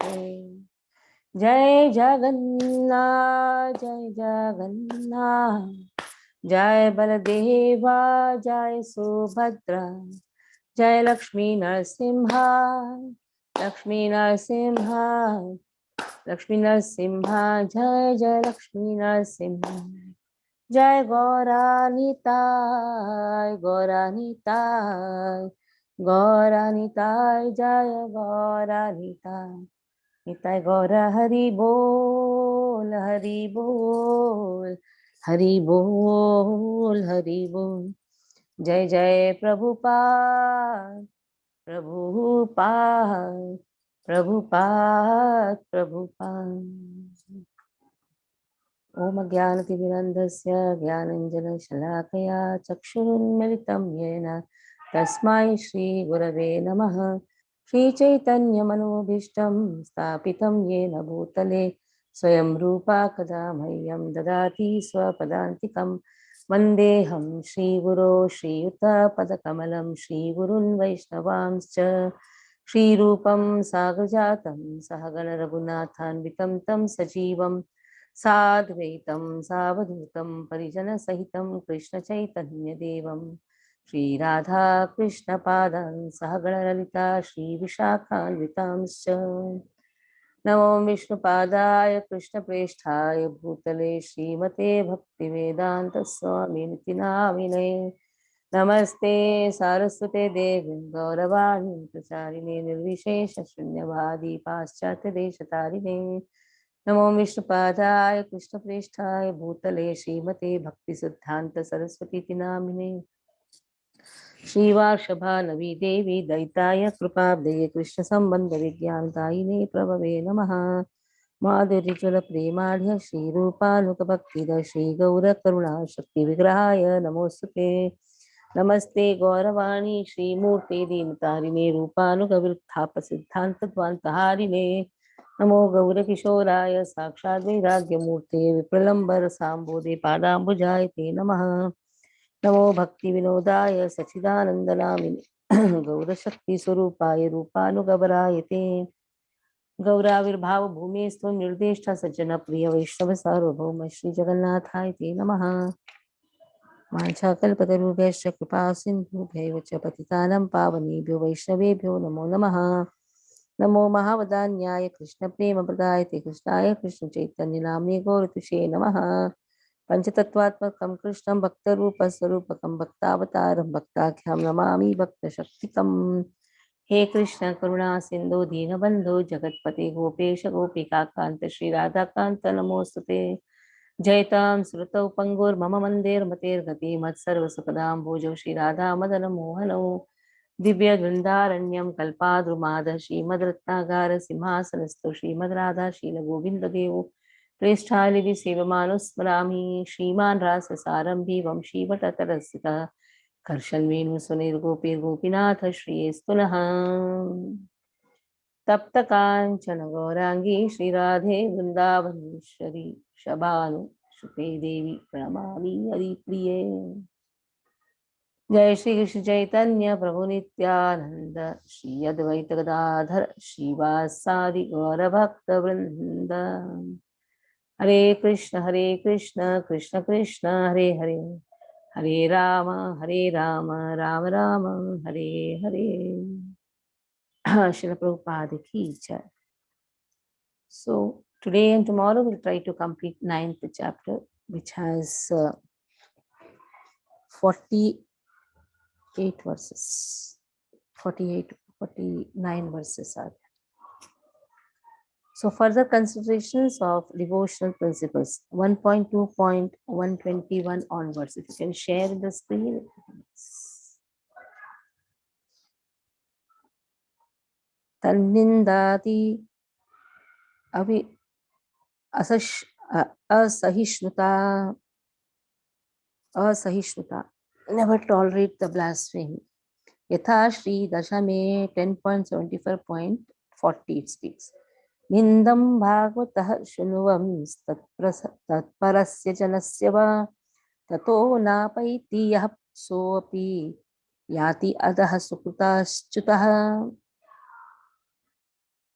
जय जगन्नाथ जय जगन्नाथ, जय बलदेवा जय सुभद्रा, जय लक्ष्मी नरसिंहा लक्ष्मी नरसिंहा लक्ष्मी नरसिंहा, जय जय लक्ष्मी नरसिंहा, जय गौरानिताय गौरानिताय गौरानिताय, जय गौरानिताय निताय गौर, हरि बोल हरि बोल हरि बोल हरि बोल। जय जय प्रभुपाद प्रभुपाद प्रभुपाद प्रभुपाद। ओम ज्ञानतिमिरन्धस्य ज्ञानाञ्जनशलाकया चक्षुरुन्मिलितं येन तस्मै श्रीगुरवे नमः। श्रीचैतन्यमनोभीष्टं स्थापितं येन भूतले स्वयं रूपा कदा मह्यं ददाति स्वपदान्तिकं। वन्देऽहं श्रीगुरो श्रीयुतपदकमलं श्रीगुरुन् वैष्णवांश्च। श्रीरूपं साग्रजातं सहगणरघुनाथान्वितं तं सजीवं साद्वैतं सावधूतं परिजनसहितं कृष्णचैतन्यदेवं श्रीराधा कृष्णपादान् सहगणललिता श्रीविशाखान्वितांश्च। नमो विष्णुपादाय कृष्णप्रेष्ठाय भूतले श्रीमते भक्तिवेदान्तस्वामिनिति नामिने। नमस्ते सारस्वते देवी गौरवाणी प्रचारिणे निर्विशेष शून्यवादी पाश्चात्यदेशतारिणे। नमो विष्णुपादाय कृष्णप्रेष्ठाय भूतले श्रीमते भक्तिसिद्धान्त सरस्वती नामिने। श्रीवार्षभानवी देवी दैताय कृपाब्धये कृष्ण संबंध विज्ञानदायिने प्रभवे नमः। माधुर्यचल प्रेमाढ्य श्रीरूपानुकभक्तिद श्रीगौर करुणा शक्ति विग्रहाय नमोस्तुते। नमस्ते गौरवाणी श्रीमूर्ते दीनतारिणे रूपानुगविर्थाप सिद्धान्तद्वान्तहारिणे। नमो गौरकिशोराय साक्षाद् वैराग्यमूर्ते विप्रलम्बर साम्बोधे पादाम्बुजाय ते नमः। नमो भक्ति विनोदाय सच्चिदानन्दनामिने गौरशक्तिस्वरूपाय रूपानुगवराय ते। गौराविर्भाव भूमेस्त्वं निर्देष्टा सज्जन प्रिय वैष्णव सार्वभौम श्री जगन्नाथाय ते नमः। वाञ्छाकल्पतरुभ्यश्च कृपा सिन्धुभ्यैव च पतितानां पावनेभ्यो वैष्णवेभ्यो नमो नमः। नमो महावदान्याय कृष्णप्रेमप्रदायते कृष्णाय कृष्णचैतन्यनाम्ने गौरतुषे नमः। पंचतत्वात्मकं कृष्णं भक्तरूपस्वरूपकं भक्तावतारं भक्ताख्यं नमामि भक्तशक्तिकम्। हे कृष्ण करुणा सिंधु दीनबंधु जगत्पते गोपेश गोपिकाकांत श्रीराधाकांत नमोस्तुते। जयतां श्रुतौ पंगुर्मम मन्दिरमतेर्गति मत्सर्वसुखदां भोजौ श्रीराधा मदन मोहनौ। दिव्य वृंदारण्यं कल्पाद्रुमाद श्रीमद्रत्नागार सिंहासनस्थो श्रीमद्राधा शीलगोविन्ददेवो प्रेष्ठालिवि सेवमानुस्मरामि। श्रीमान् राससारम्भी वंशीवटतरस्थितः कर्षन्वेणु सुनिर्गोपीर्गोपीनाथ श्रीयस्तु नः। तप्त कांचन गौरांगी श्रीराधे वृंदावनेश्वरी शबानुसुते देवी प्रणमामि हरिप्रिये। जय श्री कृष्ण चैतन्य प्रभु नित्यानंद श्री अद्वैत गदाधर श्रीवासादि गौरभक्त वृंद। हरे कृष्ण कृष्ण कृष्ण हरे हरे, हरे Ram Ram Ram Hare Hare. Srila Prabhupada ki jai. So today and tomorrow we'll try to complete 9th chapter, which has 48 verses. 49 verses are there. So further considerations of devotional principles 1.2.121 onwards. If you can share the screen. Tannindati asahishnuta, never tolerate the blasphemy. Yatha Shri Dashame 10.74.40 it speaks. Nindam bhagavatah shunuvam tatparasya janasya va tato napaiti yah soapi yati adaha sukrutaschutaha.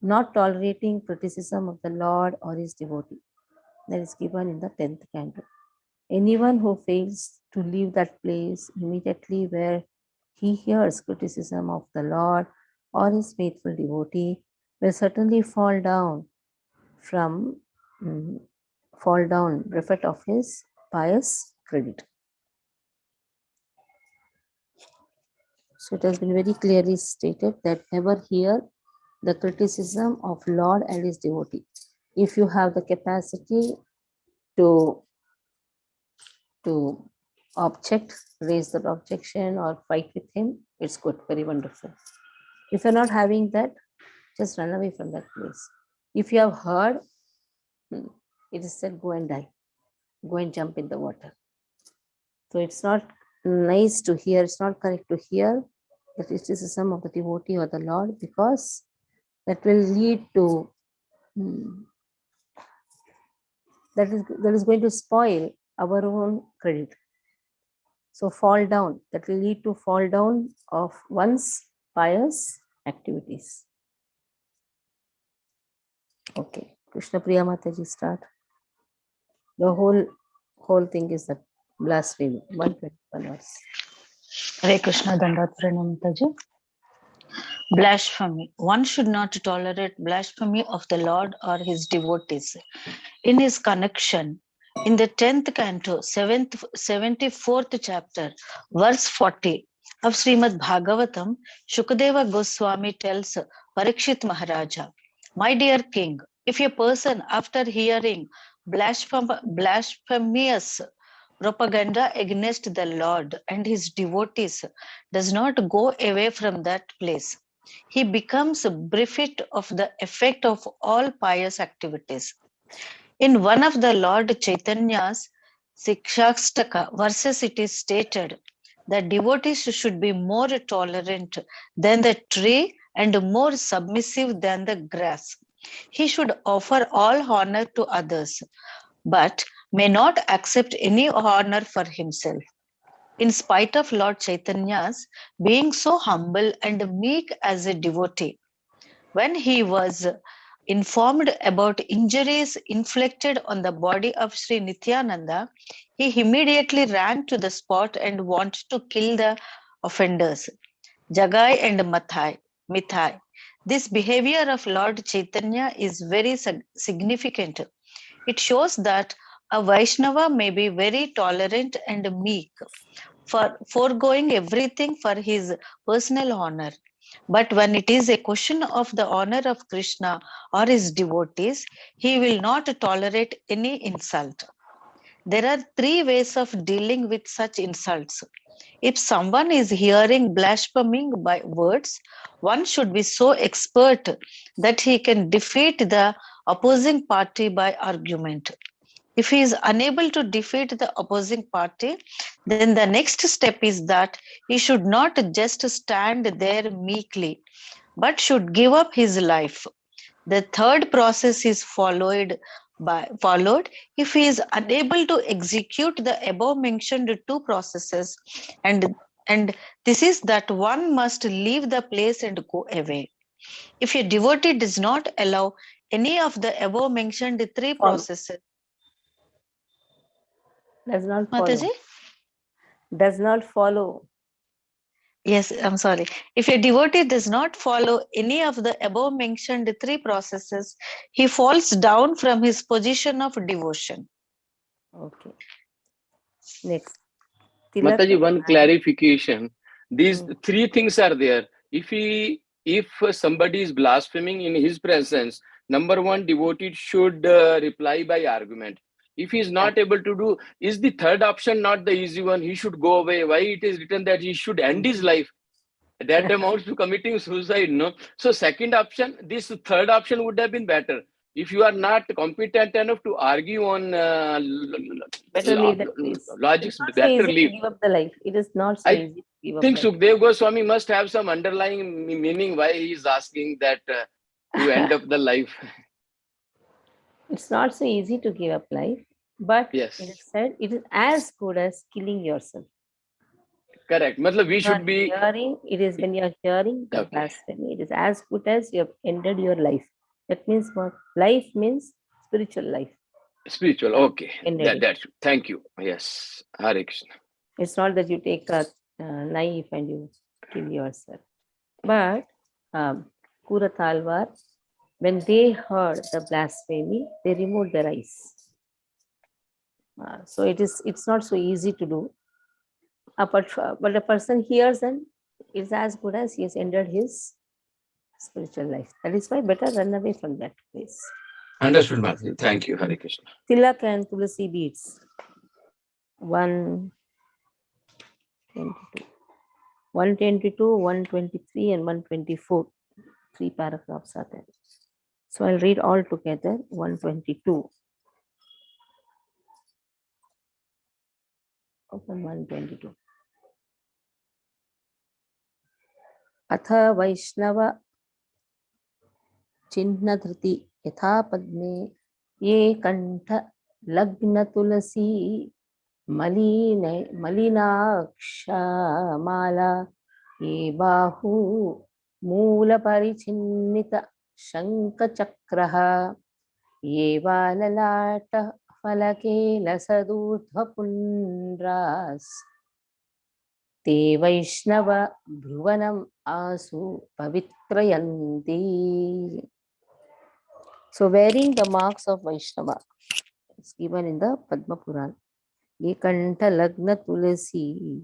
not tolerating criticism of the Lord or his devotee. That is given in the 10th canto. Anyone who fails to leave that place immediately where he hears criticism of the Lord or his faithful devotee will certainly fall down bereft of his pious credit. So it has been very clearly stated that never hear the criticism of Lord and his devotee. If you have the capacity to object, raise that objection or fight with him, it's good, very wonderful. If you're not having that, just run away from that place. If you have heard, it is said, go and die, go and jump in the water. So it's not nice to hear, it's not correct to hear the criticism of the devotee or the Lord, because that will lead to that is going to spoil our own credit. So fall down, that will lead to fall down of one's pious activities. Okay, Krishna Priya Mataji, start. The whole thing is that blasphemy, 121 verse. Hare Krishna, Dandat Pranam Mataji. Blasphemy. One should not tolerate blasphemy of the Lord or his devotees. In his connection, in the 10th canto, 74th chapter, verse 40 of Srimad Bhagavatam, Shukadeva Goswami tells Parikshit Maharaja, my dear king, if a person after hearing blasphemous propaganda against the Lord and his devotees does not go away from that place, he becomes bereft of the effect of all pious activities. In one of the Lord Chaitanya's Sikshastaka verses, it is stated that devotees should be more tolerant than the tree and more submissive than the grass. He should offer all honor to others, but may not accept any honor for himself. In spite of Lord Chaitanya's being so humble and meek as a devotee, when he was informed about injuries inflicted on the body of Sri Nityananda, he immediately ran to the spot and wanted to kill the offenders, Jagai and Mithai. This behavior of Lord Chaitanya is very significant. It shows that a Vaishnava may be very tolerant and meek, for foregoing everything for his personal honor. But when it is a question of the honor of Krishna or his devotees, he will not tolerate any insult. There are three ways of dealing with such insults. If someone is hearing blaspheming by words, one should be so expert that he can defeat the opposing party by argument. If he is unable to defeat the opposing party, then the next step is that he should not just stand there meekly, but should give up his life. The third process is followed if he is unable to execute the above mentioned two processes, and this is that one must leave the place and go away. If a devotee does not allow any of the above mentioned three processes, Does not follow. Mataji? Does not follow. Yes, I'm sorry. If a devotee does not follow any of the above mentioned three processes, he falls down from his position of devotion. Okay. Next. Mataji, one clarification. These three things are there. If somebody is blaspheming in his presence, number one, devotee should reply by argument. If he is not able to do, is the third option not the easy one? He should go away. Why it is written that he should end his life? That amounts to committing suicide, no? So second option, this third option would have been better. If you are not competent enough to argue on better leave that place. logics, It's not better so easy leave. to give up the life. It is not so easy to give I up think life. Sukhdev Goswami must have some underlying meaning why he is asking that to end up the life. It's not so easy to give up life, but yes, it is said it is as good as killing yourself. Correct. Matlab we You are should be hearing, it is when you are hearing the okay. blasphemy, it is as good as you have ended your life. That means what? Life means spiritual life. Spiritual. Okay. Ended it. That's thank you. Yes. Hare Krishna. It's not that you take a knife and you kill yourself. But Kuratalwar, when they heard the blasphemy, they removed their eyes. So it's not so easy to do. But the person hears and it's as good as he has ended his spiritual life. That is why better run away from that place. Understood, Mataji. Thank you, Hare Krishna. Tilak and Tulasi beads. 122, 122, 123, and 124. 3 paragraphs are there. So I'll read all together. 122. Open 122. Atha Vaishnava चिह्नधृति यथा पद्मे ये कंठ लग्न तुलसी मलिनाक्षमाला ये बाहु मूल परिचिन्नित शंखचक्रः ये बाललाट फलके लसदूर्ध्वपुण्ड्रास् ते वैष्णव भ्रुवनम् आसु पवित्रयन्ति. So wearing the marks of Vaishnava is given in the Padma Puran. Ye kanta lagna tulasi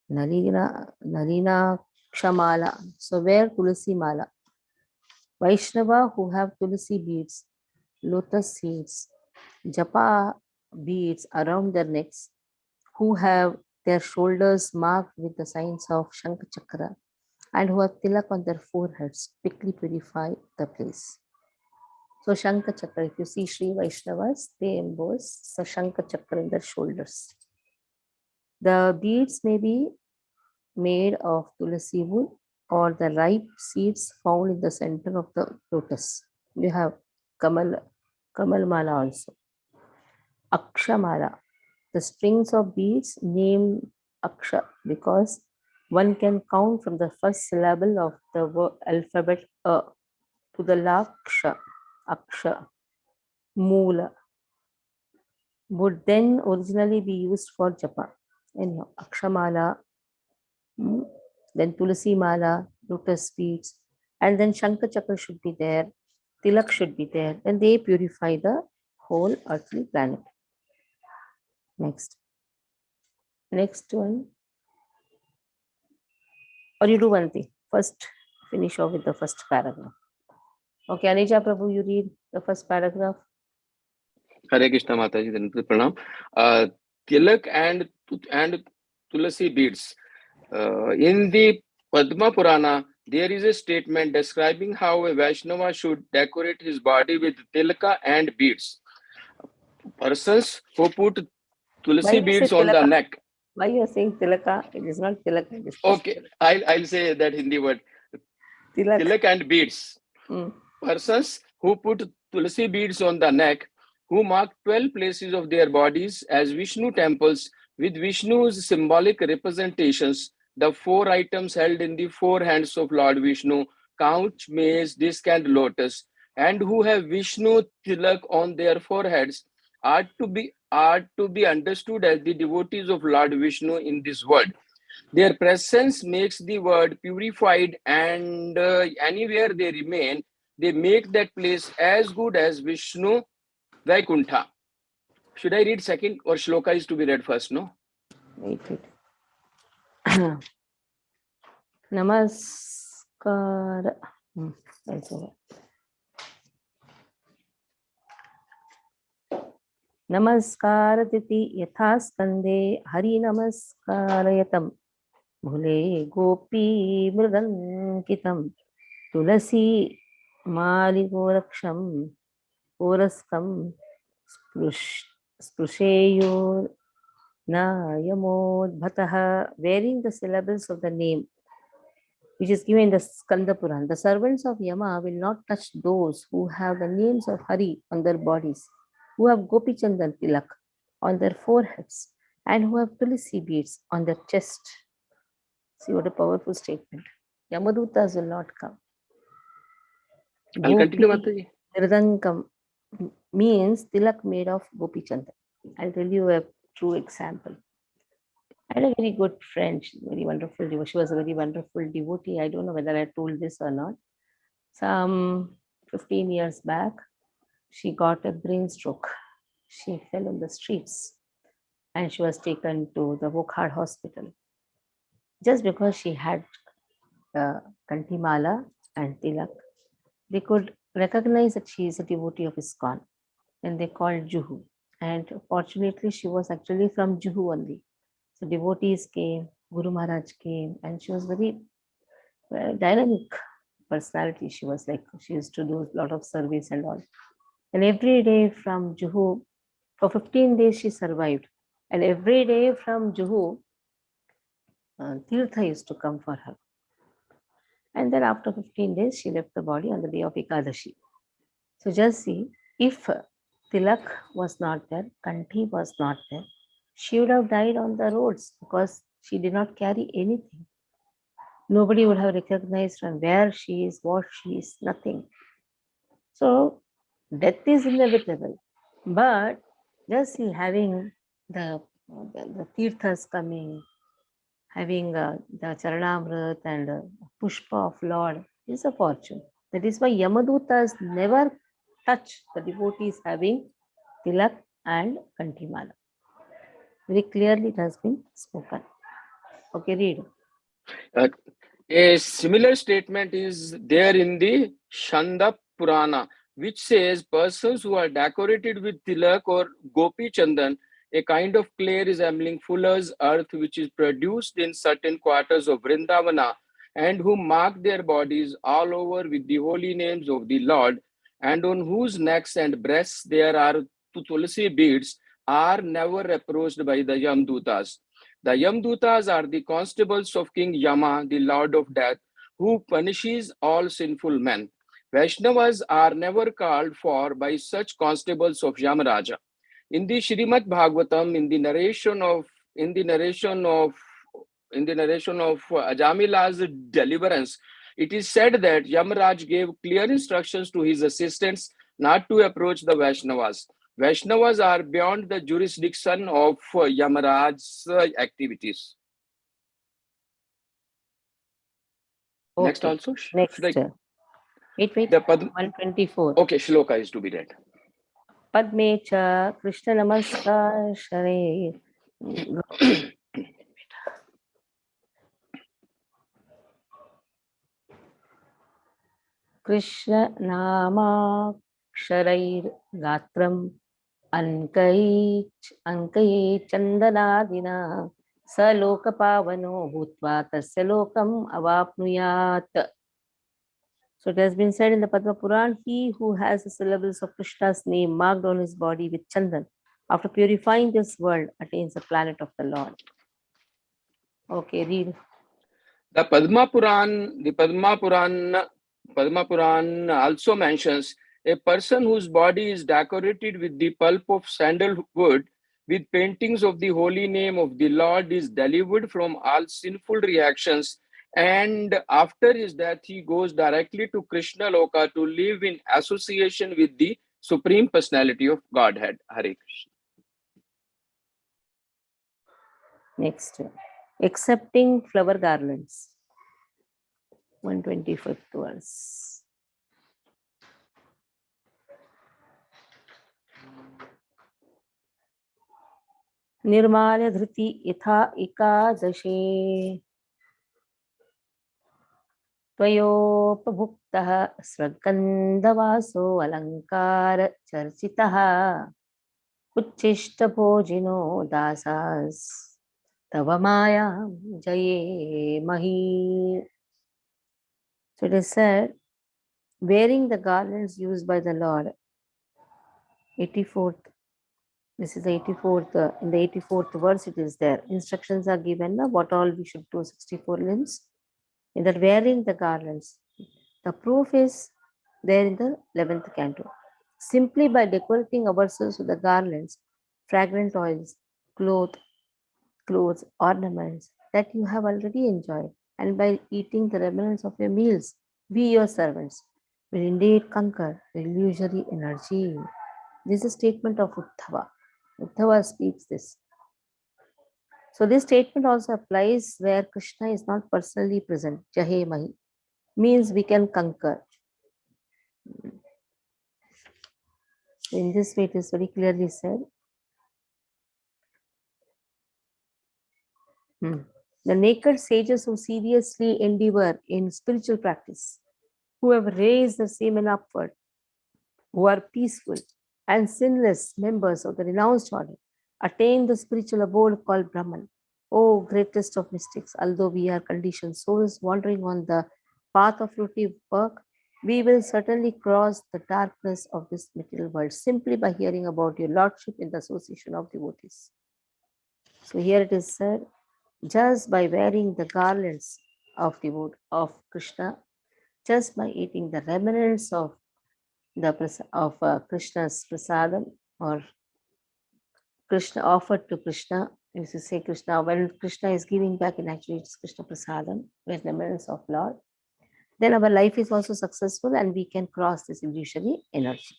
nalina kshamala. So wear tulasi mala. Vaishnava who have tulasi beads, lotus seeds, japa beads around their necks, who have their shoulders marked with the signs of Shankh Chakra, and who have tilak on their foreheads, quickly purify the place. So Shankh Chakra, if you see Sri Vaishnavas, they emboss the Shankh Chakra in their shoulders. The beads may be made of tulasi wood or the ripe seeds found in the center of the lotus. You have Kamal Mala also. Aksha Mala. The strings of beads named Aksha because one can count from the first syllable of the alphabet A to the Laksha, Aksha, Moola, would then originally be used for japa. Anyhow, Akshamala, then Tulasi Mala, lotus beads, and then Shankha Chakra should be there, Tilak should be there, and they purify the whole earthly planet. Next one. Or you do one thing. First, finish off with the first paragraph. Okay, Anisha Prabhu, you read the first paragraph. Hare Krishna Mataji, then pranam. Tilak and Tulasi beads. In the Padma Purana, there is a statement describing how a Vaishnava should decorate his body with tilaka and beads. Persons who put Tulasi beads on the neck. Why you are saying tilaka? It is not tilaka. Okay, I'll say that Hindi word. Tilak and beads. Persons who put Tulasi beads on the neck, who mark 12 places of their bodies as Vishnu temples with Vishnu's symbolic representations, the 4 items held in the 4 hands of Lord Vishnu, couch, mace, disc, and lotus, and who have Vishnu tilak on their foreheads, are to be understood as the devotees of Lord Vishnu in this world. Their presence makes the world purified, and anywhere they remain, they make that place as good as Vishnu Vaikuntha. Should I read second or shloka is to be read first, no? Wait. Namaskar. Namaskaratiti yatha skande hari namaskarayatam bhule gopi mridankitam tulasi mali goraksham oraskam sprusheyor nayamod bhataha. Wearing the syllables of the name which is given in the Skanda Puran. The servants of Yama will not touch those who have the names of Hari on their bodies, who have Gopi Chandan Tilak on their foreheads, and who have tulsi beads on their chest. See what a powerful statement. Yamadutas will not come. I'll continue, Gopi Mataji. Hridangam means tilak made of Gopi Chandra. I'll tell you a true example. I had a very good friend, very wonderful devotee. She was a very wonderful devotee. I don't know whether I told this or not. Some 15 years back, she got a brain stroke. She fell on the streets and she was taken to the Wokhad hospital just because she had Kantimala and Tilak. They could recognize that she is a devotee of ISKCON and they called Juhu. And fortunately, she was actually from Juhu only. So devotees came, Guru Maharaj came, and she was very dynamic personality. She was like, she used to do a lot of service and all. And every day from Juhu, for 15 days she survived. And every day from Juhu, Tirtha used to come for her. And then after 15 days, she left the body on the day of Ekadashi. So just see, if Tilak was not there, Kanti was not there, she would have died on the roads because she did not carry anything. Nobody would have recognized from where she is, what she is, nothing. So death is inevitable. But just see, having the tirthas coming, having the Charanamrit and Pushpa of Lord is a fortune. That is why Yamadutas never touch the devotees having Tilak and Kantimala. Very clearly it has been spoken. Okay, read. A similar statement is there in the Shanda Purana, which says persons who are decorated with tilak or gopi chandan, a kind of clay resembling fuller's earth which is produced in certain quarters of Vrindavana, and who mark their bodies all over with the holy names of the Lord, and on whose necks and breasts there are tulsi beads, are never approached by the Yamdutas. The Yamdutas are the constables of King Yama, the Lord of Death, who punishes all sinful men. Vaishnavas are never called for by such constables of Yamaraja. In the Srimad Bhagavatam, in the narration of Ajamila's deliverance, it is said that Yamaraj gave clear instructions to his assistants not to approach the Vaishnavas. Vaishnavas are beyond the jurisdiction of Yamaraj's activities. Okay. Next also? Next. Wait. The 124. Okay, shloka is to be read. Padme cha Krishna namaskar share. Krishna nama sharair gatram ankai chandanadina saloka pavano bhutva tasya lokam avapnuyat. So it has been said in the Padma Puran, he who has the syllables of Krishna's name marked on his body with chandan, after purifying this world, attains the planet of the Lord. Okay, read. The Padma Puran also mentions a person whose body is decorated with the pulp of sandalwood with paintings of the holy name of the Lord is delivered from all sinful reactions, and after his death he goes directly to Krishna Loka to live in association with the Supreme Personality of Godhead. Hare Krishna. Next, accepting flower garlands. 125th verse. Nirmalya dhriti itha ekadashe त्वयोपभुक्तः स्वर्गन्धवासो अलङ्कार चर्चितः उच्छिष्टभोजिनो दासास् तव माया jaye mahi. So it is said, wearing the garlands used by the Lord, 84th, this is the 84th, in the 84th verse it is there. Instructions are given, what all we should do, 64 limbs. In that wearing the garlands, the proof is there in the 11th canto. Simply by decorating ourselves with the garlands, fragrant oils, cloth, clothes, ornaments that you have already enjoyed, and by eating the remnants of your meals, we your servants will indeed conquer the illusory energy. This is a statement of Uddhava. Uddhava speaks this. So this statement also applies where Krishna is not personally present. Jahe Mahi means we can conquer. In this way, it is very clearly said. The naked sages who seriously endeavor in spiritual practice, who have raised the semen upward, who are peaceful and sinless members of the renounced order, attain the spiritual abode called Brahman. O greatest of mystics, although we are conditioned souls wandering on the path of fruitive work, we will certainly cross the darkness of this material world simply by hearing about your lordship in the association of devotees. So here it is said, just by wearing the garlands of Krishna, just by eating the remnants of Krishna's prasadam, or Krishna offered to Krishna. If you say Krishna, when Krishna is giving back, in actually it's Krishna prasadam, with remnants of Lord, then our life is also successful and we can cross this illusory energy.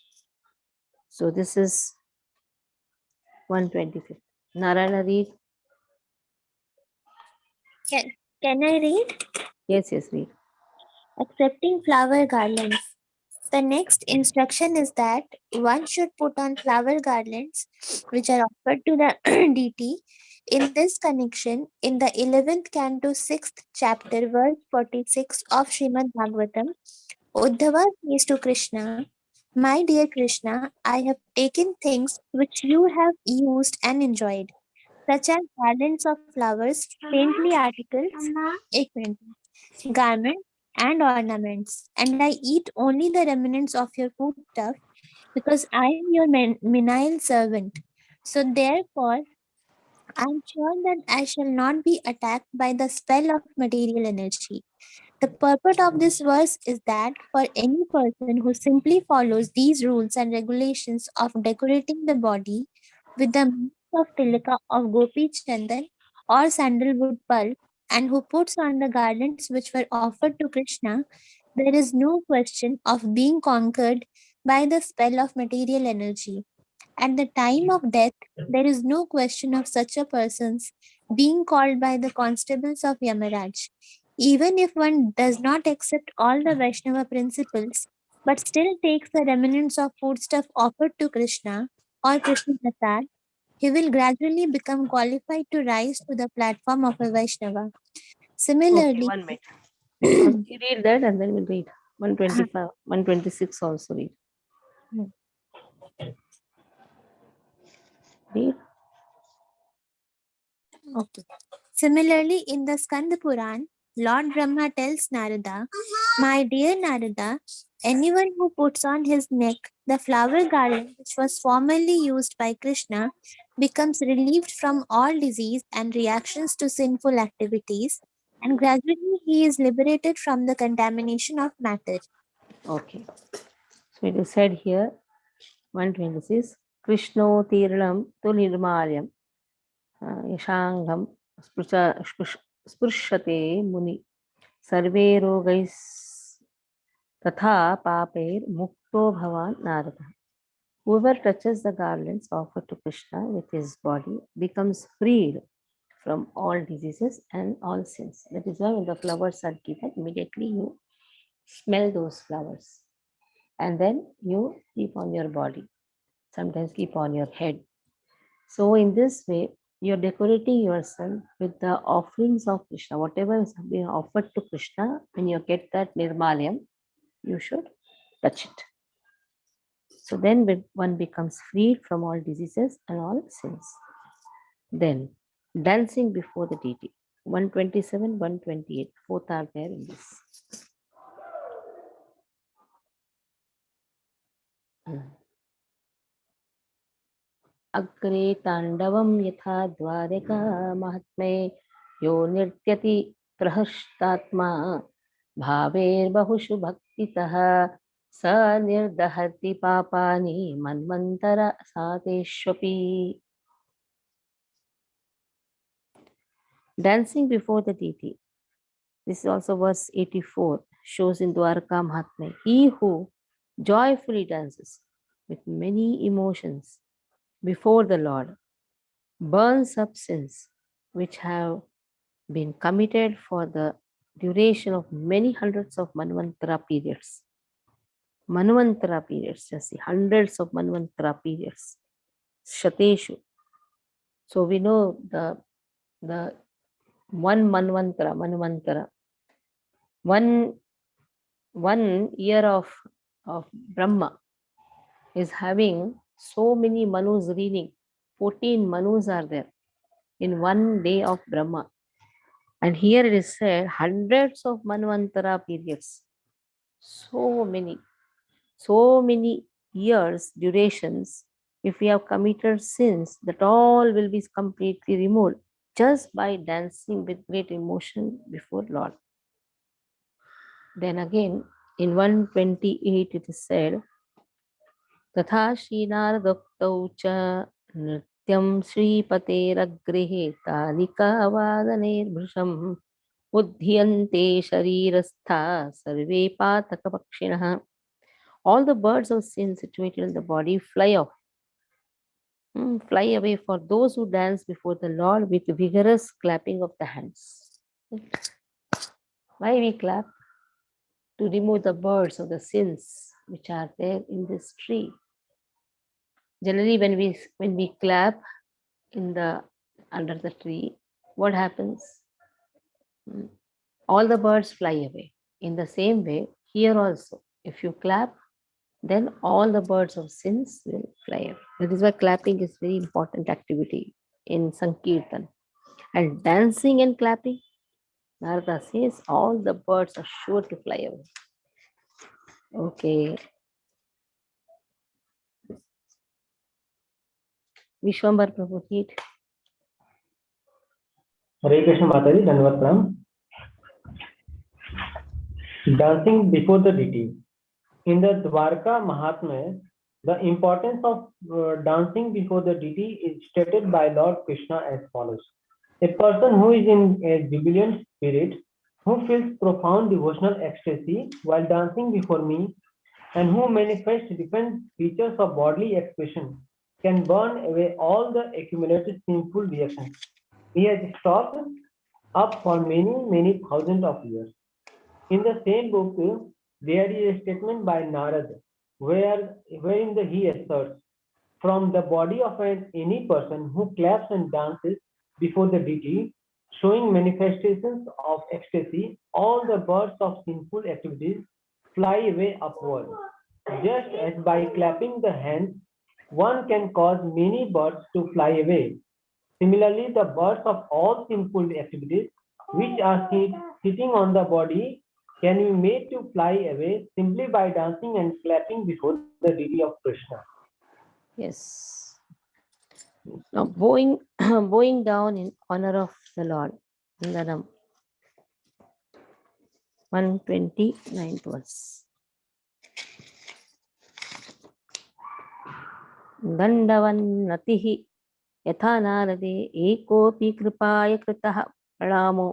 So this is 125th. Narayana, read. Can I read? Yes, read. Accepting flower garlands. The next instruction is that one should put on flower garlands which are offered to the deity. In this connection, in the 11th canto, 6th chapter, verse 46 of Srimad Bhagavatam, Uddhava says to Krishna, "My dear Krishna, I have taken things which you have used and enjoyed, such as garlands of flowers, saintly articles, एक minute, garments, and ornaments, and I eat only the remnants of your foodstuff because I am your menial servant. So therefore, I am sure that I shall not be attacked by the spell of material energy." The purport of this verse is that for any person who simply follows these rules and regulations of decorating the body with the mix of tilaka of gopi chandan or sandalwood pulp, and who puts on the garlands which were offered to Krishna, there is no question of being conquered by the spell of material energy. At the time of death, there is no question of such a person's being called by the constables of Yamaraj. Even if one does not accept all the Vaishnava principles, but still takes the remnants of foodstuff offered to Krishna or Krishna Prasad, he will gradually become qualified to rise to the platform of a Vaishnava. Okay, Similarly, 1 minute. First you read that and then we'll read 125, 126 also read. Read. Okay. Similarly, in the Skanda Puran, Lord Brahma tells Narada, "My dear Narada, anyone who puts on his neck the flower garland which was formerly used by Krishna becomes relieved from all disease and reactions to sinful activities, and gradually he is liberated from the contamination of matter." Okay. So it is said here, 126, Krishno Tirlam tu nirmalyam yashangam spurshate muni sarve rogais tatha papair mukto bhavan narada. Whoever touches the garlands offered to Krishna with his body becomes freed from all diseases and all sins. That is why when the flowers are given, immediately you smell those flowers and then you keep on your body, sometimes keep on your head. So in this way, you're decorating yourself with the offerings of Krishna. Whatever is being offered to Krishna, when you get that nirmalyam, you should touch it. So then one becomes freed from all diseases and all sins. Then dancing before the deity. 127, 128, both are there in this. अग्रे ताण्डवं यथा द्वारका महात्मे यो नृत्यति प्रहष्टात्मा भावेर्बहुषु भक्तितः स निर्दहति पापानि मन्वन्तर सातेष्वपि. Dancing before the deity. This is also verse 84, shows in Dwarka Mahatmya. He who joyfully dances with many emotions before the Lord burns up sins which have been committed for the duration of many hundreds of Manvantara periods. Manvantara periods, just see, hundreds of Manvantara periods. Shateshu. So we know the one Manvantara, one year of Brahma is having so many Manus reading. 14 Manus are there in one day of Brahma. And here it is said hundreds of Manvantara periods. So many years, durations. If we have committed sins, that all will be completely removed just by dancing with great emotion before Lord. Then again, in 128 it is said, तथा श्रीनारदोक्तौ च नृत्यं श्रीपतेरगृहे तालिकावादनेर्भृशम् उद्ध्यन्ते शरीरस्था सर्वे पातकपक्षिणः. All the birds of sin situated in the body fly off, fly away for those who dance before the Lord with vigorous clapping of the hands. Why we clap? To remove the birds of the sins which are there in this tree. Generally, when we clap in the under the tree, what happens? All the birds fly away. In the same way, here also, if you clap, then all the birds of sins will fly away. That is why clapping is very important activity in Sankirtan. And dancing and clapping, Narada says all the birds are sure to fly away. Okay. Vishwambar Prabhu, read. Hare Krishna Mataji, Dandavat Pranam. Dancing before the deity. In the Dwarka Mahatmya, the importance of dancing before the deity is stated by Lord Krishna as follows. A person who is in a jubilant spirit, who feels profound devotional ecstasy while dancing before me, and who manifests different features of bodily expression, can burn away all the accumulated sinful reactions he has stored up for many thousands of years. In the same book, there is a statement by Narad, wherein he asserts, from the body of any person who claps and dances before the deity, showing manifestations of ecstasy, all the birds of sinful activities fly away upward. Just as by clapping the hands, one can cause many birds to fly away. Similarly, the birds of all sinful activities which are sitting on the body can be made to fly away simply by dancing and clapping before the deity of Krishna. Yes. Now bowing, bowing down in honor of the Lord. Nandanam. 129th verse. दण्डवन्नतिः यथा नारदे एकोऽपि कृपाय कृतः प्रणामो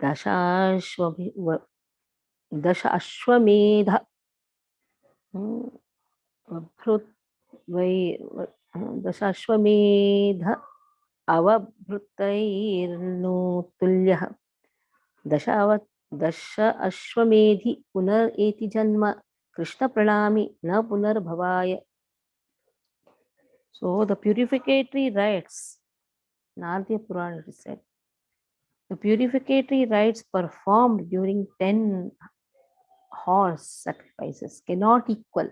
दश अश्वमेध दशाश्वमेध अवभृतैर्नोतुल्यः दश अश्वमेधि पुनरेति जन्म कृष्ण प्रणामि न पुनर्भवाय. So the purificatory rites, Naradiya Purana is said, the purificatory rites performed during 10 horse sacrifices cannot equal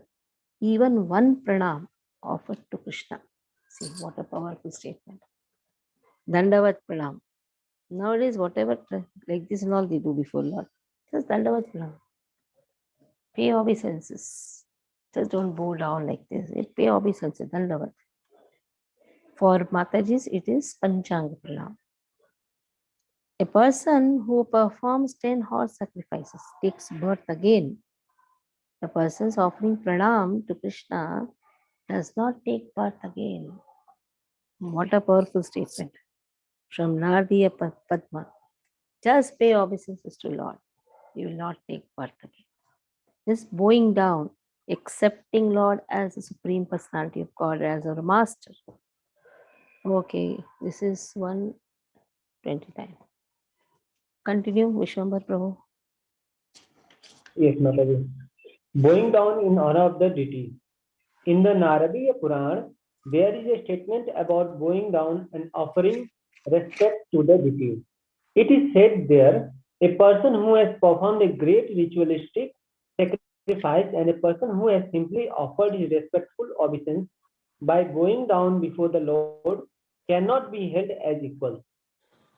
even one pranam offered to Krishna. See what a powerful statement. Dandavat pranam. Nowadays, whatever like this and all they do before Lord, just Dandavat pranam. Pay obeisances. Just don't bow down like this. Pay obeisances. Dandavat. For Matajis, it is Panchanga pranam. A person who performs 10 horse sacrifices takes birth again. The person's offering pranam to Krishna does not take birth again. What a powerful statement. from Nardiya Padma. Just pay obeisances to Lord. You will not take birth again. Just bowing down, accepting Lord as the Supreme Personality of God, as our Master. Okay, this is 129. Continue, Vishwambar Prabhu. Yes, Mataji. Bowing down in honor of the deity. In the Naradiya Purana, there is a statement about bowing down and offering respect to the deity. It is said there, a person who has performed a great ritualistic sacrifice and a person who has simply offered his respectful obeisance by bowing down before the Lord cannot be held as equal.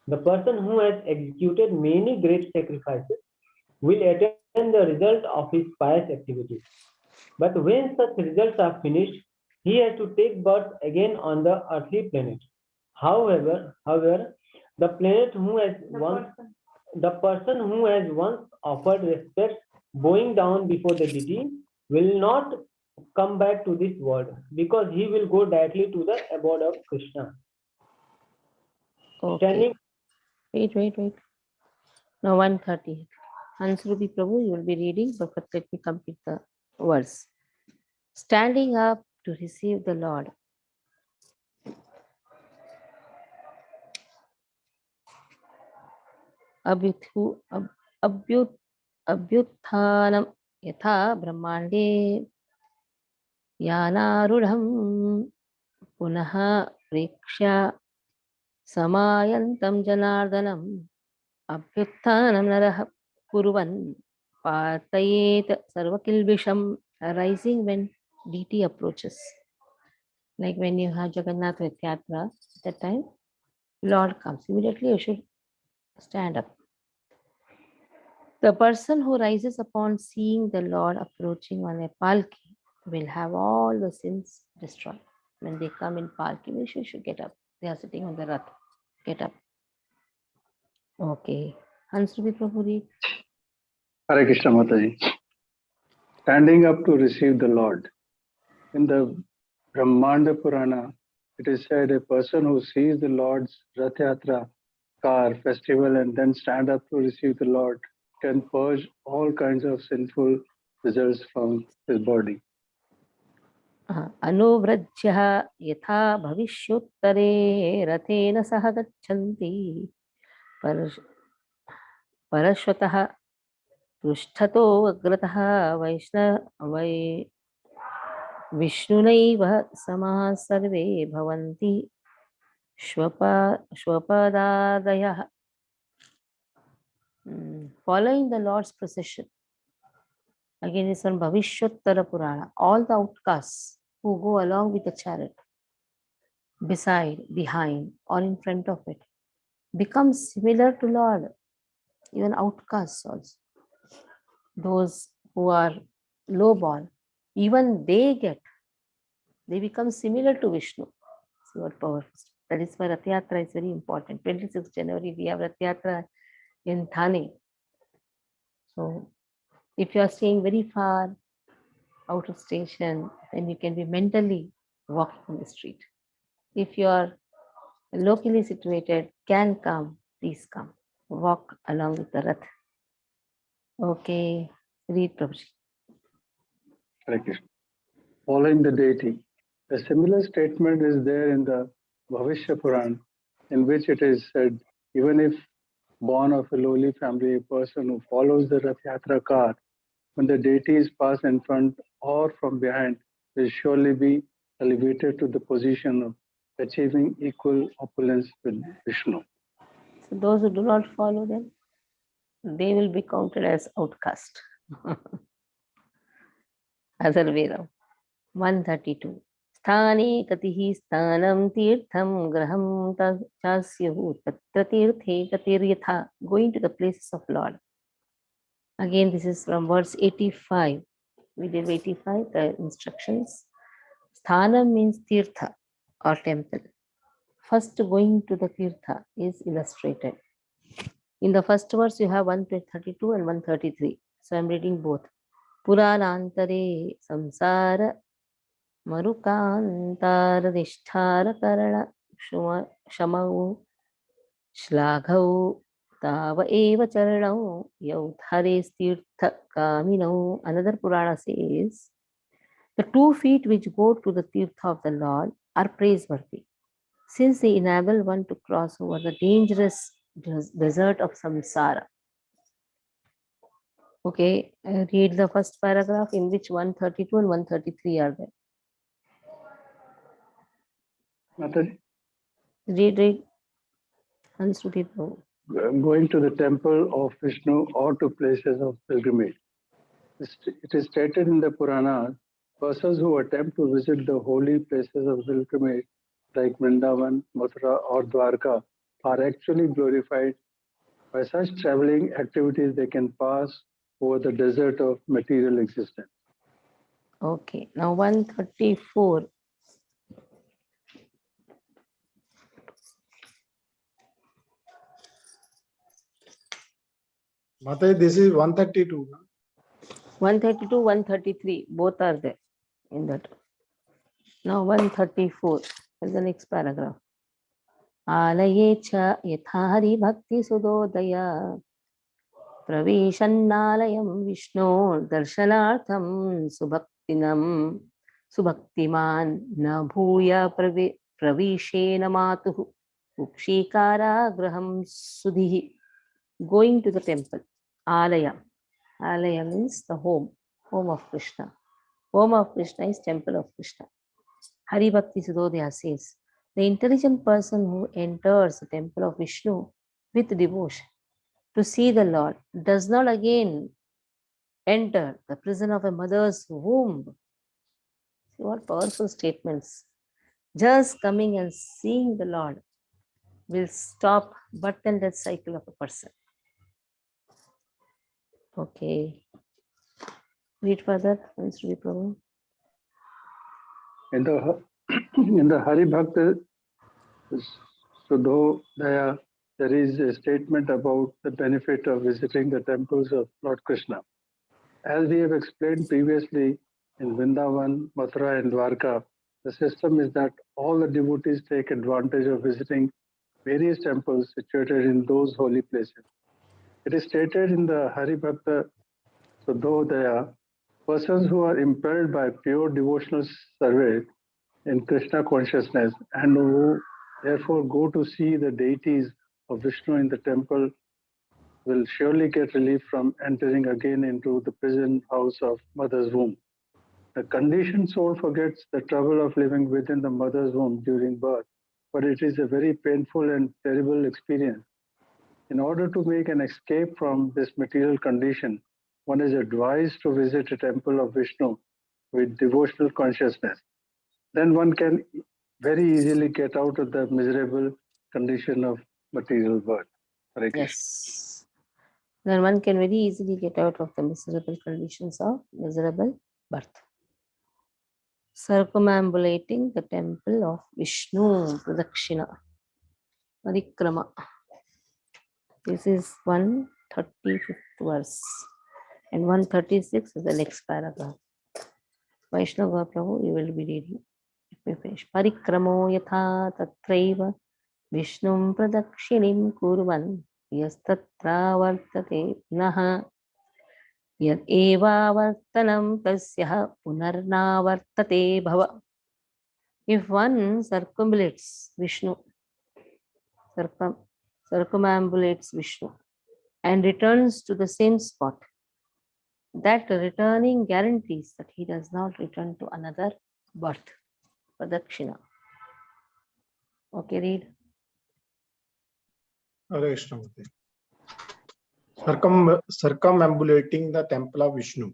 The person who has executed many great sacrifices will attain the result of his pious activities. But when such results are finished, he has to take birth again on the earthly planet. However, the planet who has once the person who has once offered respect, bowing down before the deity, will not come back to this world because he will go directly to the abode of Krishna. Okay. Wait. Now 130. Hansrubi Prabhu, you will be reading, but first let me complete the verse. Standing up to receive the Lord. अभ्युत्थानं यथा ब्रह्मांडे यानारूढ़ं पुनः प्रेक्ष्य समायन्तं जनार्दनम् अभ्युत्थानं नरः कुर्वन् पातयेत सर्वकिल्बिषं. Rising when deity approaches, like when you have Jagannath Rath Yatra, at that time Lord comes, immediately you should stand up. The person who rises upon seeing the Lord approaching on a palki will have all the sins destroyed. When they come in palki, we should get up. They are sitting on the rath. Get up. Okay. Hansrubi Prabhu, read. Hare Krishna Mataji. Standing up to receive the Lord. In the Brahmanda Purana, it is said a person who sees the Lord's Rath Yatra car festival and then stand up to receive the Lord can purge all kinds of sinful results from his body. अनुव्रज्यः यथा भविष्योत्तरे रथेन सह गच्छन्ति परश्वतः पृष्ठतो अग्रतः विष्णुनैव समाः सर्वे भवन्ति श्वपदादयः. Following the Lord's procession. Again, this one Bhavishottara Purana. All the outcasts who go along with the chariot, beside, behind, or in front of it, become similar to Lord. Even outcasts also. Those who are low-born, even they become similar to Vishnu. See what powerful. That is why Rath Yatra is very important. 26th January, we have Rath Yatra in Thane. So, if you are staying very far out of station, then you can be mentally walking on the street. If you are locally situated, can come, please come. Walk along with the Rath. Okay, read Prabhuji. Hare Krishna. Following the deity. A similar statement is there in the Bhavishya Puran, in which it is said, even if born of a lowly family, a person who follows the Rath Yatra car, when the deities pass in front or from behind, will surely be elevated to the position of achieving equal opulence with Vishnu. So those who do not follow them, they will be counted as outcast. Other way around. 132. Sthane katihi sthanam tirtham graham chasyahu tatra tirthe katiryatha. Going to the places of Lord. Again, this is from verse 85. We did 85, the instructions. Sthanam means tirtha or temple. First, going to the tirtha is illustrated. In the first verse, you have 132 and 133. So I'm reading both. Puranantare samsara marukantara nishtara karana shamau Shlaghau Tava Eva Charanau Yauthares Tirtha Kaminau. Another Purana says, the 2 feet which go to the Tirtha of the Lord are praiseworthy, since they enable one to cross over the dangerous desert of samsara. Okay, read the first paragraph in which 132 and 133 are there. Mataji, Read. Ansruti. going to the temple of Vishnu or to places of pilgrimage. It is stated in the Purana, persons who attempt to visit the holy places of pilgrimage like Vrindavan, Mathura or Dwarka are actually glorified. By such traveling activities, they can pass over the desert of material existence. Okay, now 134. Mataji, this is 132. 132, 133, both are there in that. Now 134 is the next paragraph. Alaye cha yathari bhakti sudodaya praveshannalayam Vishnu darshanartham subhaktiman na bhuya praveshena matuhu ukshikara graham sudhihi. Going to the temple. Alaya. Alaya means the home of Krishna. Home of Krishna is temple of Krishna. Hari Bhakti Sudodaya says, the intelligent person who enters the temple of Vishnu with devotion to see the Lord does not again enter the prison of a mother's womb. See what powerful statements. Just coming and seeing the Lord will stop birth and death cycle of a person. Okay. Read further. In the Hari Bhakta Sudhodaya, there is a statement about the benefit of visiting the temples of Lord Krishna. As we have explained previously in Vrindavan, Mathura and Dwarka, the system is that all the devotees take advantage of visiting various temples situated in those holy places. It is stated in the Hari Bhakta Sudhodaya, persons who are impelled by pure devotional service in Krishna consciousness and who therefore go to see the deities of Vishnu in the temple will surely get relief from entering again into the prison house of mother's womb. The conditioned soul forgets the trouble of living within the mother's womb during birth, but it is a very painful and terrible experience. In order to make an escape from this material condition, one is advised to visit a temple of Vishnu with devotional consciousness. Then one can very easily get out of the miserable condition of material birth. Yes. Then one can very easily get out of the miserable conditions of miserable birth. Circumambulating the temple of Vishnu, Pradakshina, Parikrama. This is 135th verse. And 136 is the next paragraph. Vaishnava Prabhu, you will be reading. Let me finish. Parikramo yatha tatraiva Vishnum pradakshinim kurvan yastatra vartate naha yad eva vartanam tasya punarna vartate bhava. If one circumambulates Vishnu, circumambulates Vishnu and returns to the same spot, that returning guarantees that he does not return to another birth. Pradakshina. Okay, read. Hare Krishna. Circumambulating the temple of Vishnu.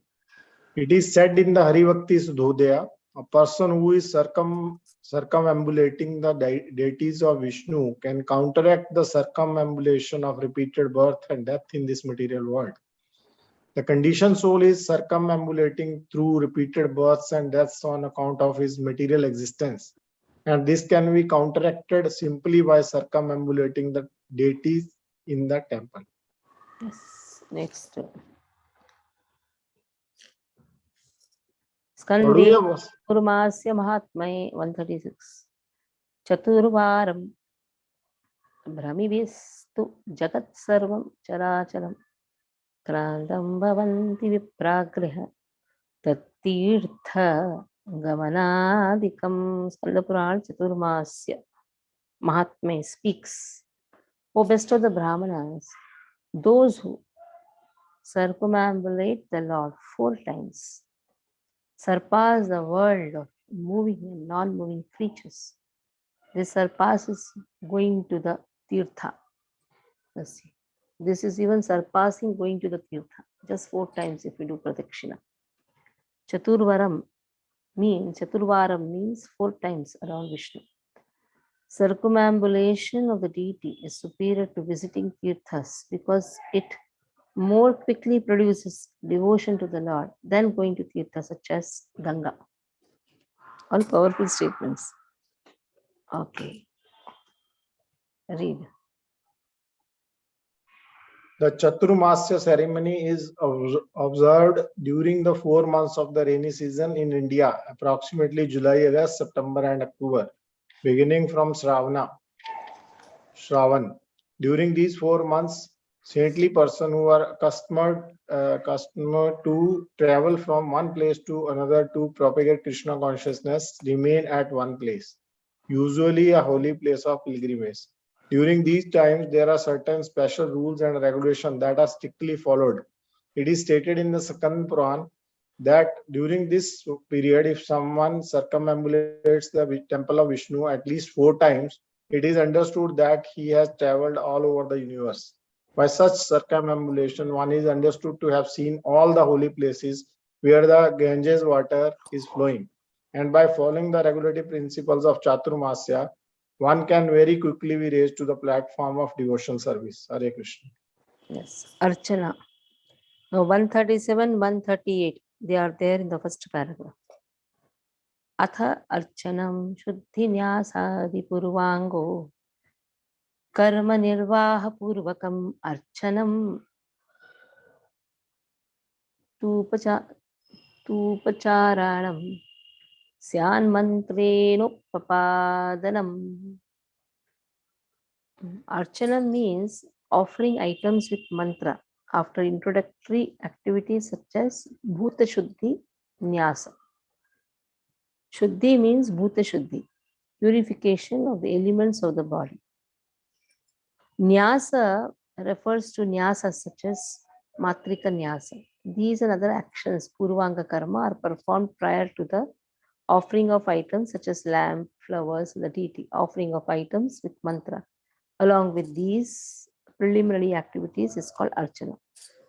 It is said in the Hari Bhakti Sudhodaya, a person who is circumambulating the deities of Vishnu can counteract the circumambulation of repeated birth and death in this material world. The conditioned soul is circumambulating through repeated births and deaths on account of his material existence. And this can be counteracted simply by circumambulating the deities in the temple. Yes. Next. Skande Kurmasya Mahatmai 136. Chaturvaram Brahmivistu Jagat Sarvam Characharam Krandam Bhavanti Vipragraha Tattirtha Gamanadikam. Skanda Puran Chaturmasya Mahatme speaks. O best of the Brahmanas, those who circumambulate the Lord 4 times surpass the world of moving and non-moving creatures. This surpasses going to the Tirtha. Let's see. This is even surpassing going to the Tirtha. Just 4 times if we do Pradakshina. Chaturvaram means 4 times around Vishnu. Circumambulation of the deity is superior to visiting Tirthas because it more quickly produces devotion to the Lord than going to Tirthas such as Ganga. All powerful statements. Okay. Read. The Chaturmasya ceremony is observed during the 4 months of the rainy season in India, approximately July, August, September, and October, beginning from Shravan. During these 4 months, saintly persons who are accustomed to travel from one place to another to propagate Krishna consciousness remain at one place, usually a holy place of pilgrimage. During these times, there are certain special rules and regulations that are strictly followed. It is stated in the Second Puran that during this period, if someone circumambulates the temple of Vishnu at least 4 times, it is understood that he has traveled all over the universe. By such circumambulation, one is understood to have seen all the holy places where the Ganges water is flowing. And by following the regulative principles of Chaturmasya, one can very quickly be raised to the platform of devotional service. Hare Krishna. Yes. Archana. Now 137, 138. They are there in the first paragraph. Atha Archanam Shuddhinyasadi Purvango Karma Nirvaha Purvakam Archanam Tupacharanam Syan Mantrenuppapadanam. Archana means offering items with mantra after introductory activities such as Bhuta Shuddhi Nyasa. Shuddhi means Bhuta Shuddhi, purification of the elements of the body. Nyasa refers to nyasa such as Matrika Nyasa. These and other actions, Purvanga Karma, are performed prior to the offering of items such as lamp, flowers, the deity, offering of items with mantra. Along with these preliminary activities is called Archana.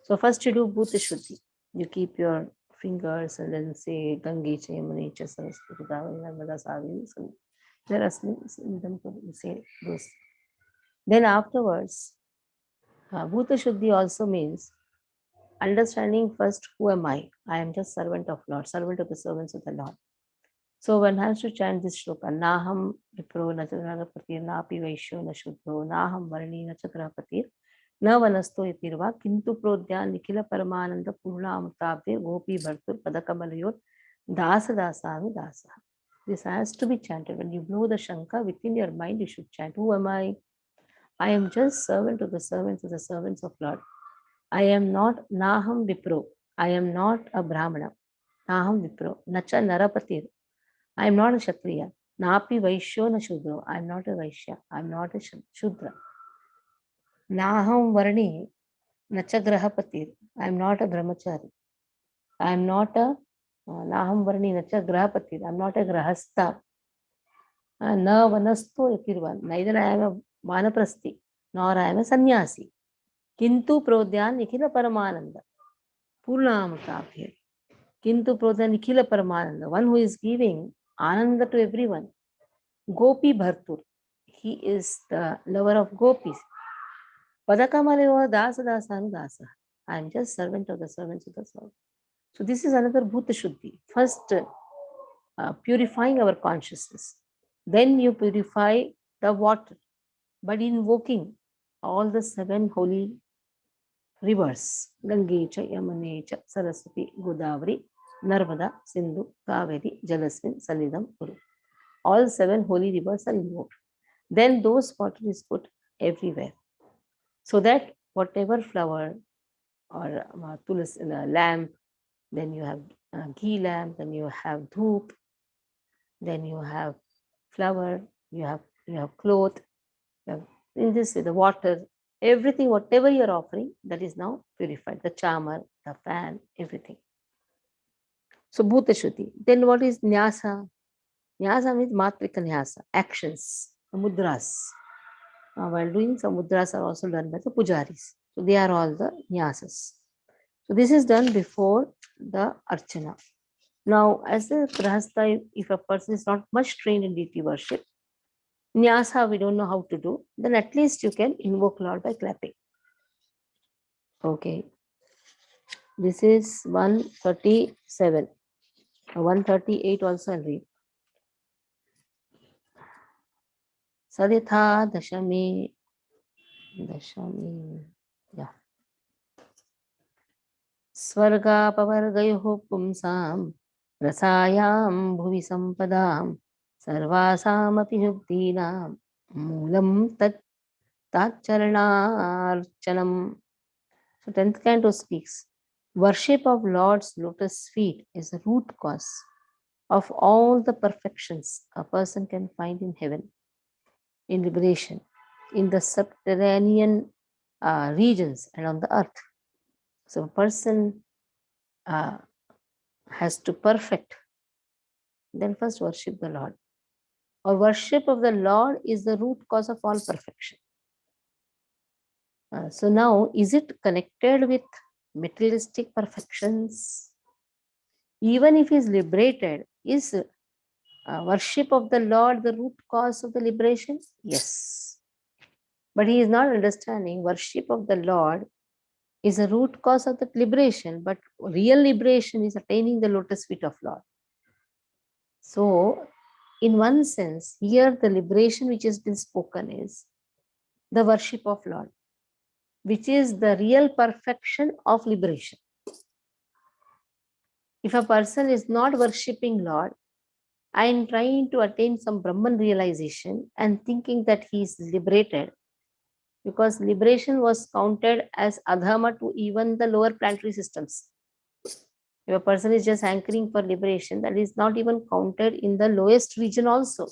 So first you do Bhuta Shuddhi. You keep your fingers and then say Gange Chayamane Cha Saraswati Godavari Narmada Savini. So there are them to say those. Then afterwards, Bhuta Shuddhi also means understanding first who am I? I am just servant of Lord, servant of the servants of the Lord. So one has to chant this shloka. Naham vipro nachagrapatir napi vaishyo na shudro naham varni nachagrapatir na vanasto yatirva kintu prodya nikhila paramananda purna amutabde gopi bhartur padakamalayur dasa dasanu dasa. This has to be chanted. When you blow the shanka within your mind, you should chant. Who am I? I am just servant of the servants of Lord. I am not Naham Vipro. I am not a Brahmana. Naham Vipro. Nacha Narapatir. I am not a Kshatriya. Napi Vaishyo na Shudro. I am not a Vaishya. I am not a Shudra. Naham Varni. Nacha Grahapatir. I am not a Brahmachari. I am not a Naham Varni Nacha Grahapatir. I am not a Grahastha. Na Vanasto Yatirvan. Neither I am a Vanaprasthi, nor I am a Sannyasi. Kintu Prodyan Nikhila Paramananda. Purnamukabhya. Kintu Prodyan Nikhila Paramananda. One who is giving Ananda to everyone. Gopi Bhartur. He is the lover of gopis. Padakamaleva Dasa Dasanu Dasa. I am just servant of the servants of the Lord. So this is another Bhuta Shuddhi. First, purifying our consciousness. Then you purify the water by invoking all the 7 holy rivers. Gange cha, Yamane cha, Saraswati, Godavari, Narmada, Sindhu, Kaveri, Jalasmin, Salidam, Uru. All 7 holy rivers are invoked. Then those water is put everywhere. So that whatever flower or tulas in a lamp, then you have ghee lamp, then you have dhoop, then you have flower, you have cloth, you have in this way the water, everything, whatever you're offering, that is now purified. The chamar, the fan, everything. So Bhuta Shuddhi. Then what is Nyasa? Nyasa means Matrika Nyasa, actions, mudras. While doing some mudras are also done by the pujaris. So they are all the Nyasas. So this is done before the Archana. Now, as a Grahastha, if a person is not much trained in deity worship, Nyasa we don't know how to do, then at least you can invoke Lord by clapping. Okay. This is 137. 138 also I'll read. Saditha Dashami. Yeah. Swargapavargayoh pumsam rasayam bhuvi sampadam sarvasam api yuktinam moolam tat tacharnarchanam. So 10th canto speaks, worship of Lord's lotus feet is the root cause of all the perfections a person can find in heaven, in liberation, in the subterranean regions and on the earth. So a person has to perfect, then first worship the Lord. Or worship of the Lord is the root cause of all perfection. So now, is it connected with materialistic perfections? Even if he is liberated, is worship of the Lord the root cause of the liberation? Yes. But he is not understanding worship of the Lord is a root cause of the liberation, but real liberation is attaining the lotus feet of Lord. So, in one sense, here the liberation which has been spoken is the worship of Lord, which is the real perfection of liberation. If a person is not worshipping Lord and trying to attain some Brahman realization and thinking that he is liberated, because liberation was counted as adhama to even the lower planetary systems. If a person is just hankering for liberation, that is not even counted in the lowest region also.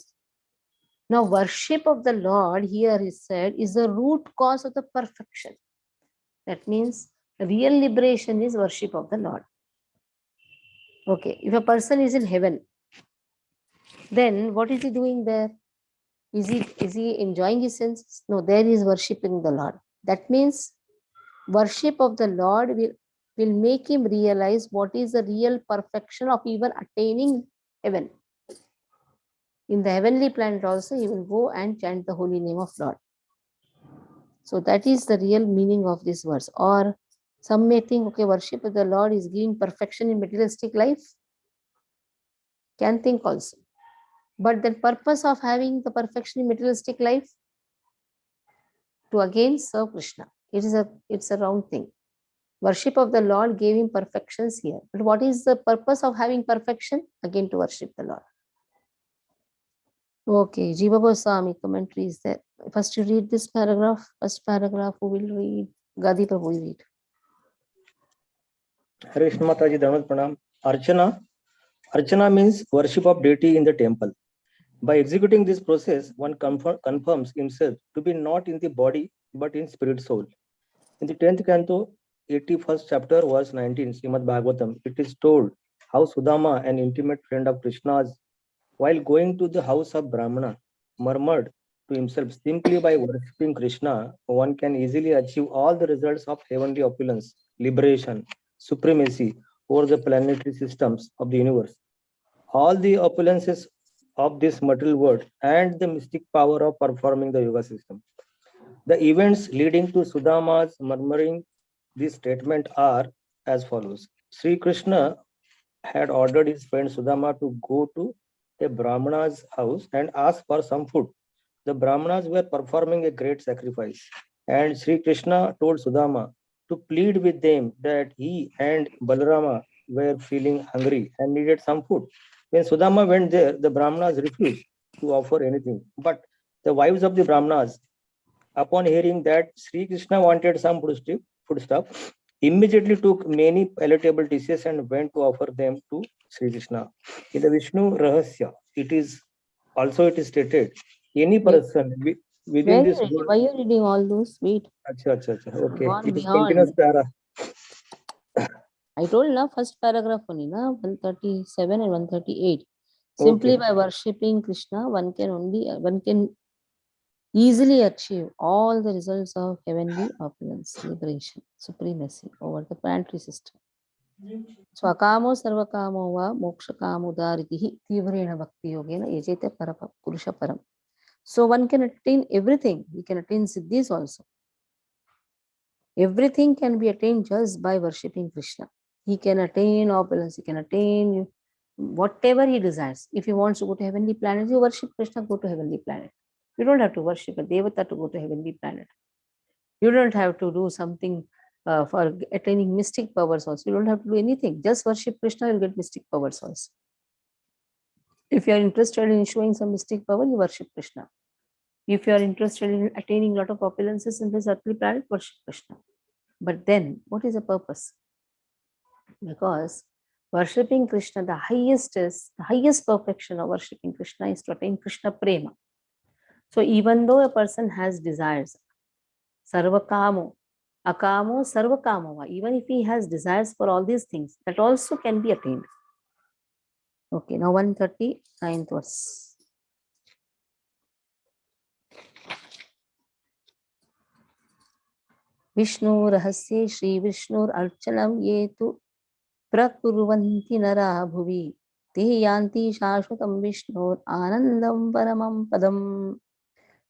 Now, worship of the Lord here is said is the root cause of the perfection. That means real liberation is worship of the Lord. Okay, if a person is in heaven, then what is he doing there? Is he enjoying his senses? No, there he is worshipping the Lord. That means worship of the Lord will make him realize what is the real perfection of even attaining heaven. In the heavenly planet also, he will go and chant the holy name of Lord. So that is the real meaning of this verse. Or some may think, okay, worship of the Lord is giving perfection in materialistic life. Can think also. But the purpose of having the perfection in materialistic life, to again serve Krishna. It's a wrong thing. Worship of the Lord gave him perfections here. But what is the purpose of having perfection? Again to worship the Lord. Okay, Jiva Goswami commentary is there. First you read this paragraph. First paragraph who will read? Gadi Prabhu will read. Hare Krishna Mataji Dharmat Pranam. Archana means worship of deity in the temple. By executing this process, one confirms himself to be not in the body but in spirit soul. In the 10th canto, 81st chapter, verse 19, Srimad Bhagavatam, it is told how Sudama, an intimate friend of Krishna's, while going to the house of Brahmana, murmured to himself, simply by worshipping Krishna, one can easily achieve all the results of heavenly opulence, liberation, supremacy over the planetary systems of the universe. All the opulences of this material world and the mystic power of performing the yoga system. The events leading to Sudama's murmuring this statement are as follows. Sri Krishna had ordered his friend Sudama to go to a Brahmana's house and ask for some food. The Brahmanas were performing a great sacrifice, and Sri Krishna told Sudama to plead with them that he and Balarama were feeling hungry and needed some food. When Sudama went there, the Brahmanas refused to offer anything, but the wives of the Brahmanas upon hearing that Sri Krishna wanted some foodstuff, immediately took many palatable dishes and went to offer them to Sri Krishna. In the Vishnu Rahasya, it is stated, any person within Where this you reading? world. Why you reading all those? Wait, Okay, gone it is continuous beyond. para. I told now first paragraph only, na 137 and 138. Simply Okay. by worshipping Krishna, one can easily achieve all the results of heavenly opulence, liberation, supremacy over the planetary system. Swakamo sarvakamo va mokshakamo daritihi tivrena bhakti yogena yajete purusha param. So one can attain everything. He can attain siddhis also. Everything can be attained just by worshipping Krishna. He can attain opulence. He can attain whatever he desires. If he wants to go to heavenly planet, you worship Krishna, go to heavenly planet. You don't have to worship a devata to go to heavenly planet. You don't have to do something for attaining mystic powers also. You don't have to do anything. Just worship Krishna, you'll get mystic powers also. If you are interested in showing some mystic power, you worship Krishna. If you are interested in attaining a lot of opulences in this earthly planet, worship Krishna. But then, what is the purpose? Because worshipping Krishna, the highest perfection of worshipping Krishna is to attain Krishna prema. So even though a person has desires, sarvakamo, akamo, sarvakamava, even if he has desires for all these things, that also can be attained. Okay, now 139th verse. Vishnu रहस्ये Shri विष्णुर अर्चनम ये तु प्रकुर्वन्ति नरा भुवि ते यान्ति शाश्वतं विष्णुर आनंदम परमं पदम.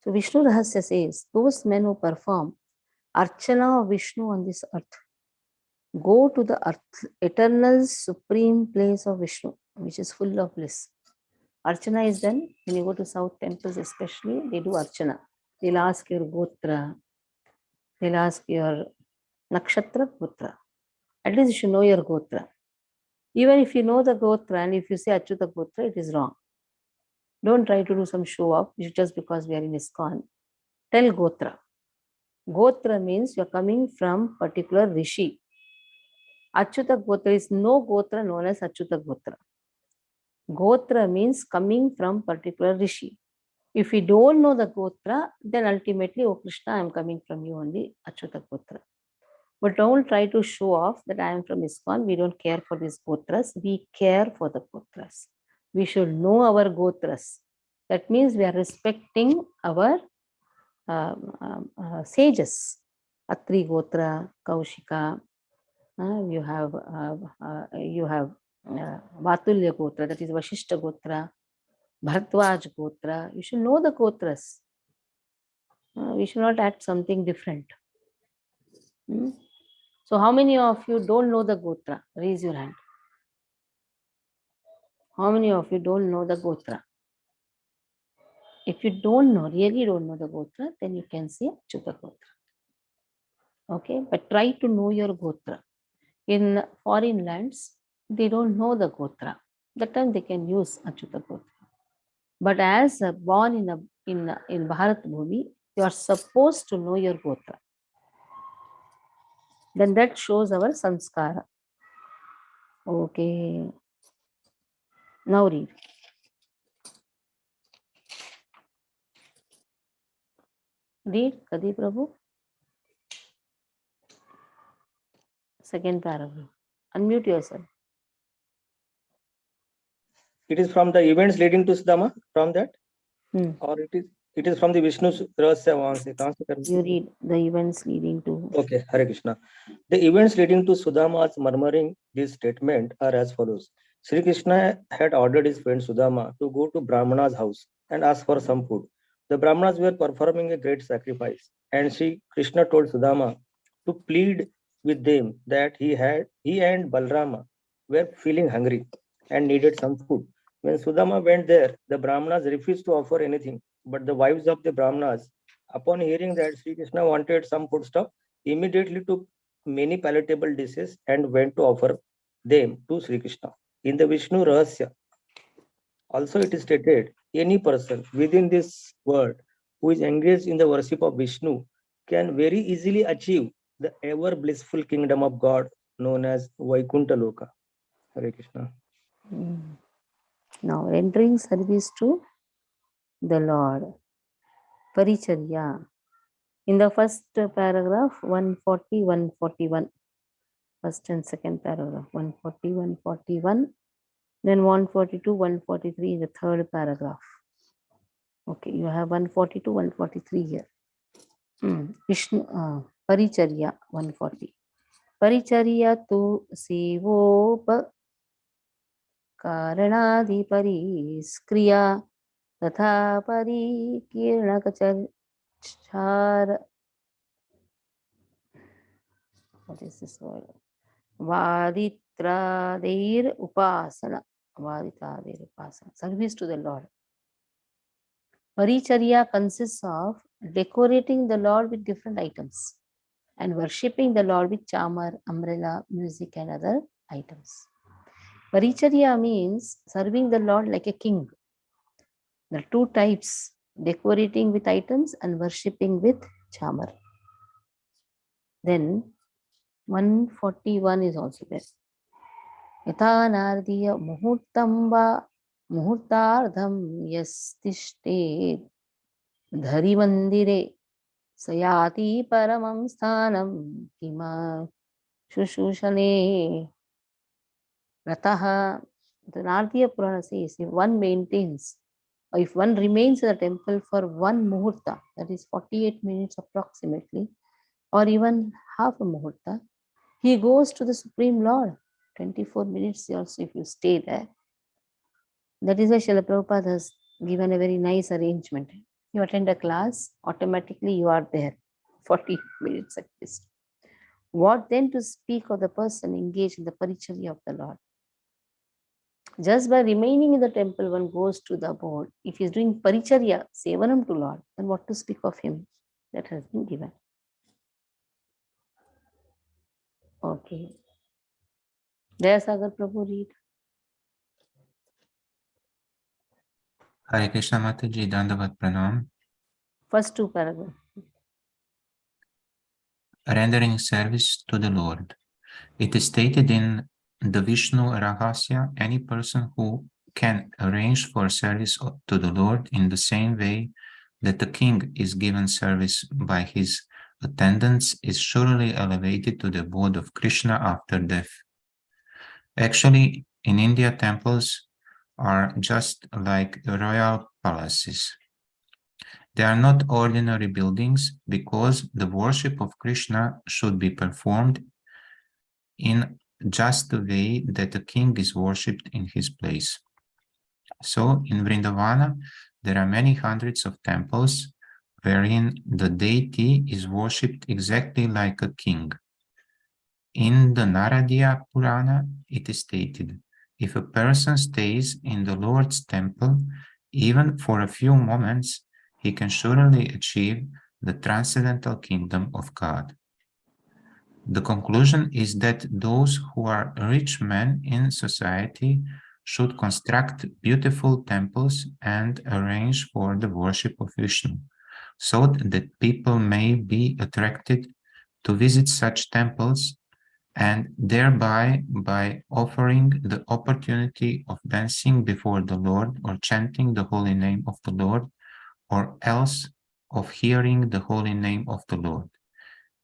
So Vishnu Rahasya says those men who perform archana of Vishnu on this earth go to the earth, eternal supreme place of Vishnu, which is full of bliss. Archana is done when you go to south temples, especially they do archana. They'll ask your gotra, they'll ask your nakshatra gotra. At least you should know your gotra. Even if you know the gotra and if you say Achyuta gotra, it is wrong. Don't try to do some show off just because we are in ISKCON. Tell gotra. Gotra means you are coming from particular rishi. Achyuta gotra is no gotra known as Achyuta gotra. Gotra means coming from particular rishi. If we don't know the gotra, then ultimately, oh Krishna, I am coming from you only, Achyuta gotra. But don't try to show off that I am from ISKCON. We don't care for these gotras. We care for the gotras. We should know our gotras. That means we are respecting our sages. Atri gotra, Kaushika. You have Vatulya gotra, that is Vashishta gotra, Bharadwaj gotra. You should know the gotras. We should not act something different. So how many of you don't know the gotra? Raise your hand. How many of you don't know the gotra? If you don't know, really don't know the gotra, then you can say Achyuta gotra. Okay, but try to know your gotra. In foreign lands, they don't know the gotra. That time they can use Achyuta gotra. But as born in Bharat Bhumi, you are supposed to know your gotra. Then that shows our sanskara. Okay. Now read. Read, Kadi Prabhu. Second paragraph. Unmute yourself. It is from the events leading to Sudama, from that? Or it is from the Vishnu's Rahasya. You read the events leading to. Okay, Hare Krishna. The events leading to Sudama's murmuring this statement are as follows. Sri Krishna had ordered his friend Sudama to go to Brahmana's house and ask for some food. The Brahmanas were performing a great sacrifice, and Sri Krishna told Sudama to plead with them that he and Balrama were feeling hungry and needed some food. When Sudama went there, the Brahmanas refused to offer anything, but the wives of the Brahmanas, upon hearing that Sri Krishna wanted some foodstuff, immediately took many palatable dishes and went to offer them to Sri Krishna. In the Vishnu Rahasya, also it is stated, any person within this world who is engaged in the worship of Vishnu can very easily achieve the ever blissful kingdom of God known as Vaikuntha Loka. Hare Krishna. Now, rendering service to the Lord. Paricharya. In the first paragraph, 140, 141. First and second paragraph, 140, 141. Then 142, 143 in the third paragraph. Okay, you have 142, 143 here. Vishnu, Paricharya, 140. Paricharya tu sevopa karanadi pariskriya तथा परिकीर्णकचर what is this word? Vaditradeir upasana. Vaditradeir upasana. Service to the Lord. Paricharya consists of decorating the Lord with different items and worshipping the Lord with chamar, umbrella, music, and other items. Paricharya means serving the Lord like a king. There are two types, decorating with items and worshipping with chamar. Then 141 is also there. Yatha nardiya muhurtam va muhurtardham yastishte dhari mandire sayati paramam sthanam kima shushushane rataha. The Nardiya Purana says if one maintains or if one remains in the temple for one muhurta, that is 48 minutes approximately, or even half a muhurta, he goes to the Supreme Lord. 24 minutes also if you stay there. That is why Srila Prabhupada has given a very nice arrangement. You attend a class, automatically you are there. 40 minutes at least. What then to speak of the person engaged in the paricharya of the Lord? Just by remaining in the temple, one goes to the abode. If he is doing paricharya, sevanam to Lord, then what to speak of him? That has been given. Okay. Dayasagar Prabhu, read. Hare Krishna Mataji, Dandavat Pranam. First two paragraphs. Rendering service to the Lord. It is stated in the Vishnu Rahasya, any person who can arrange for service to the Lord in the same way that the king is given service by his attendants is surely elevated to the abode of Krishna after death. Actually, in India, temples are just like royal palaces. They are not ordinary buildings because the worship of Krishna should be performed in just the way that the king is worshipped in his place. So in Vrindavana, there are many hundreds of temples wherein the deity is worshipped exactly like a king. In the Naradiya Purana, it is stated, if a person stays in the Lord's temple, even for a few moments, he can surely achieve the transcendental kingdom of God. The conclusion is that those who are rich men in society should construct beautiful temples and arrange for the worship of Vishnu, so that people may be attracted to visit such temples, and thereby, by offering the opportunity of dancing before the Lord or chanting the holy name of the Lord, or else of hearing the holy name of the Lord.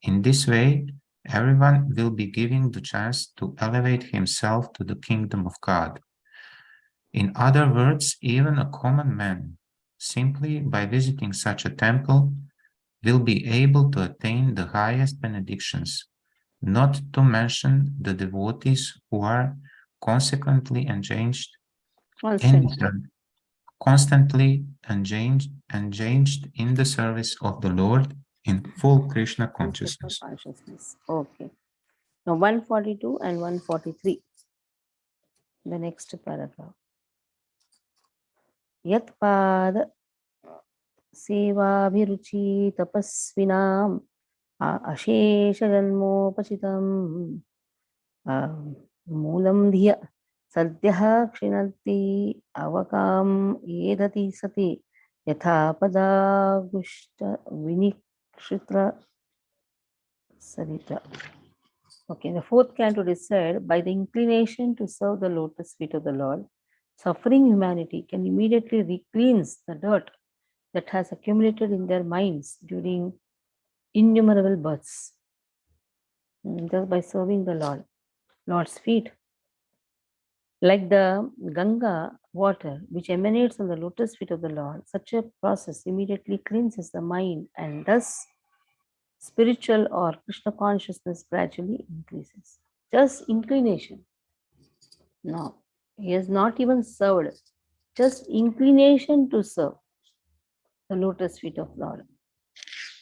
In this way, everyone will be given the chance to elevate himself to the kingdom of God. In other words, even a common man, simply by visiting such a temple, will be able to attain the highest benedictions, not to mention the devotees who are consequently engaged constantly engaged in the service of the Lord in full Krishna consciousness. Okay. Now 142 and 143. The next paragraph. Yat pada sevabhiruchi tapasvinam ashesha janmopachitam moolam dhiya sadyah kshinati avakam edati sati Yatha padagushta vinikshitra sarita. Okay, the fourth canto is said, by the inclination to serve the lotus feet of the Lord, suffering humanity can immediately cleanse the dirt that has accumulated in their minds during innumerable births. Just by serving the Lord's feet. Like the Ganga water which emanates from the lotus feet of the Lord, such a process immediately cleanses the mind, and thus spiritual or Krishna consciousness gradually increases. Just inclination. No, he has not even served. Just inclination to serve the lotus feet of Lord.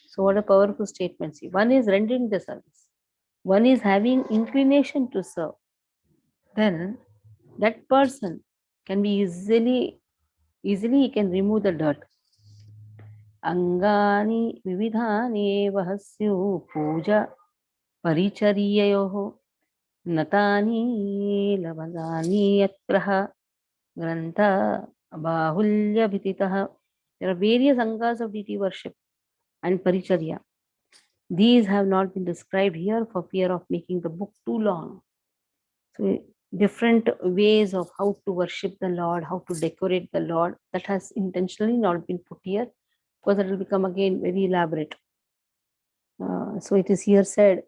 So what a powerful statement. See, one is rendering the service. One is having inclination to serve. Then that person can be easily he can remove the dirt. Angani vividhani vahasyu puja parichariyayoho natani lavagani yatraha grantha bahulya bhititaha. There are various angas of deity worship and paricharya. These have not been described here for fear of making the book too long. So different ways of how to worship the Lord, how to decorate the Lord, that has intentionally not been put here because it will become again very elaborate. So it is here said,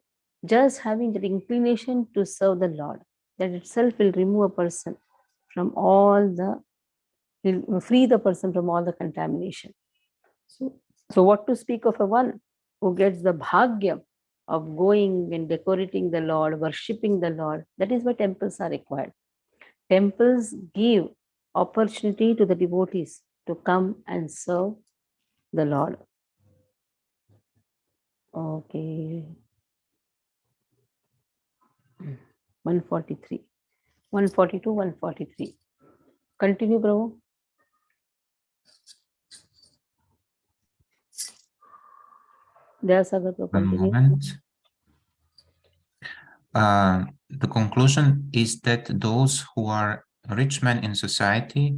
just having the inclination to serve the Lord, that itself will remove a person from all the, will free the person from all the contamination. So what to speak of a one who gets the bhagya of going and decorating the Lord, worshipping the Lord? That is why temples are required. Temples give opportunity to the devotees to come and serve the Lord. Okay. 143. 142, 143. Continue, Prabhu. Dayasagar, One continue. moment. The conclusion is that those who are rich men in society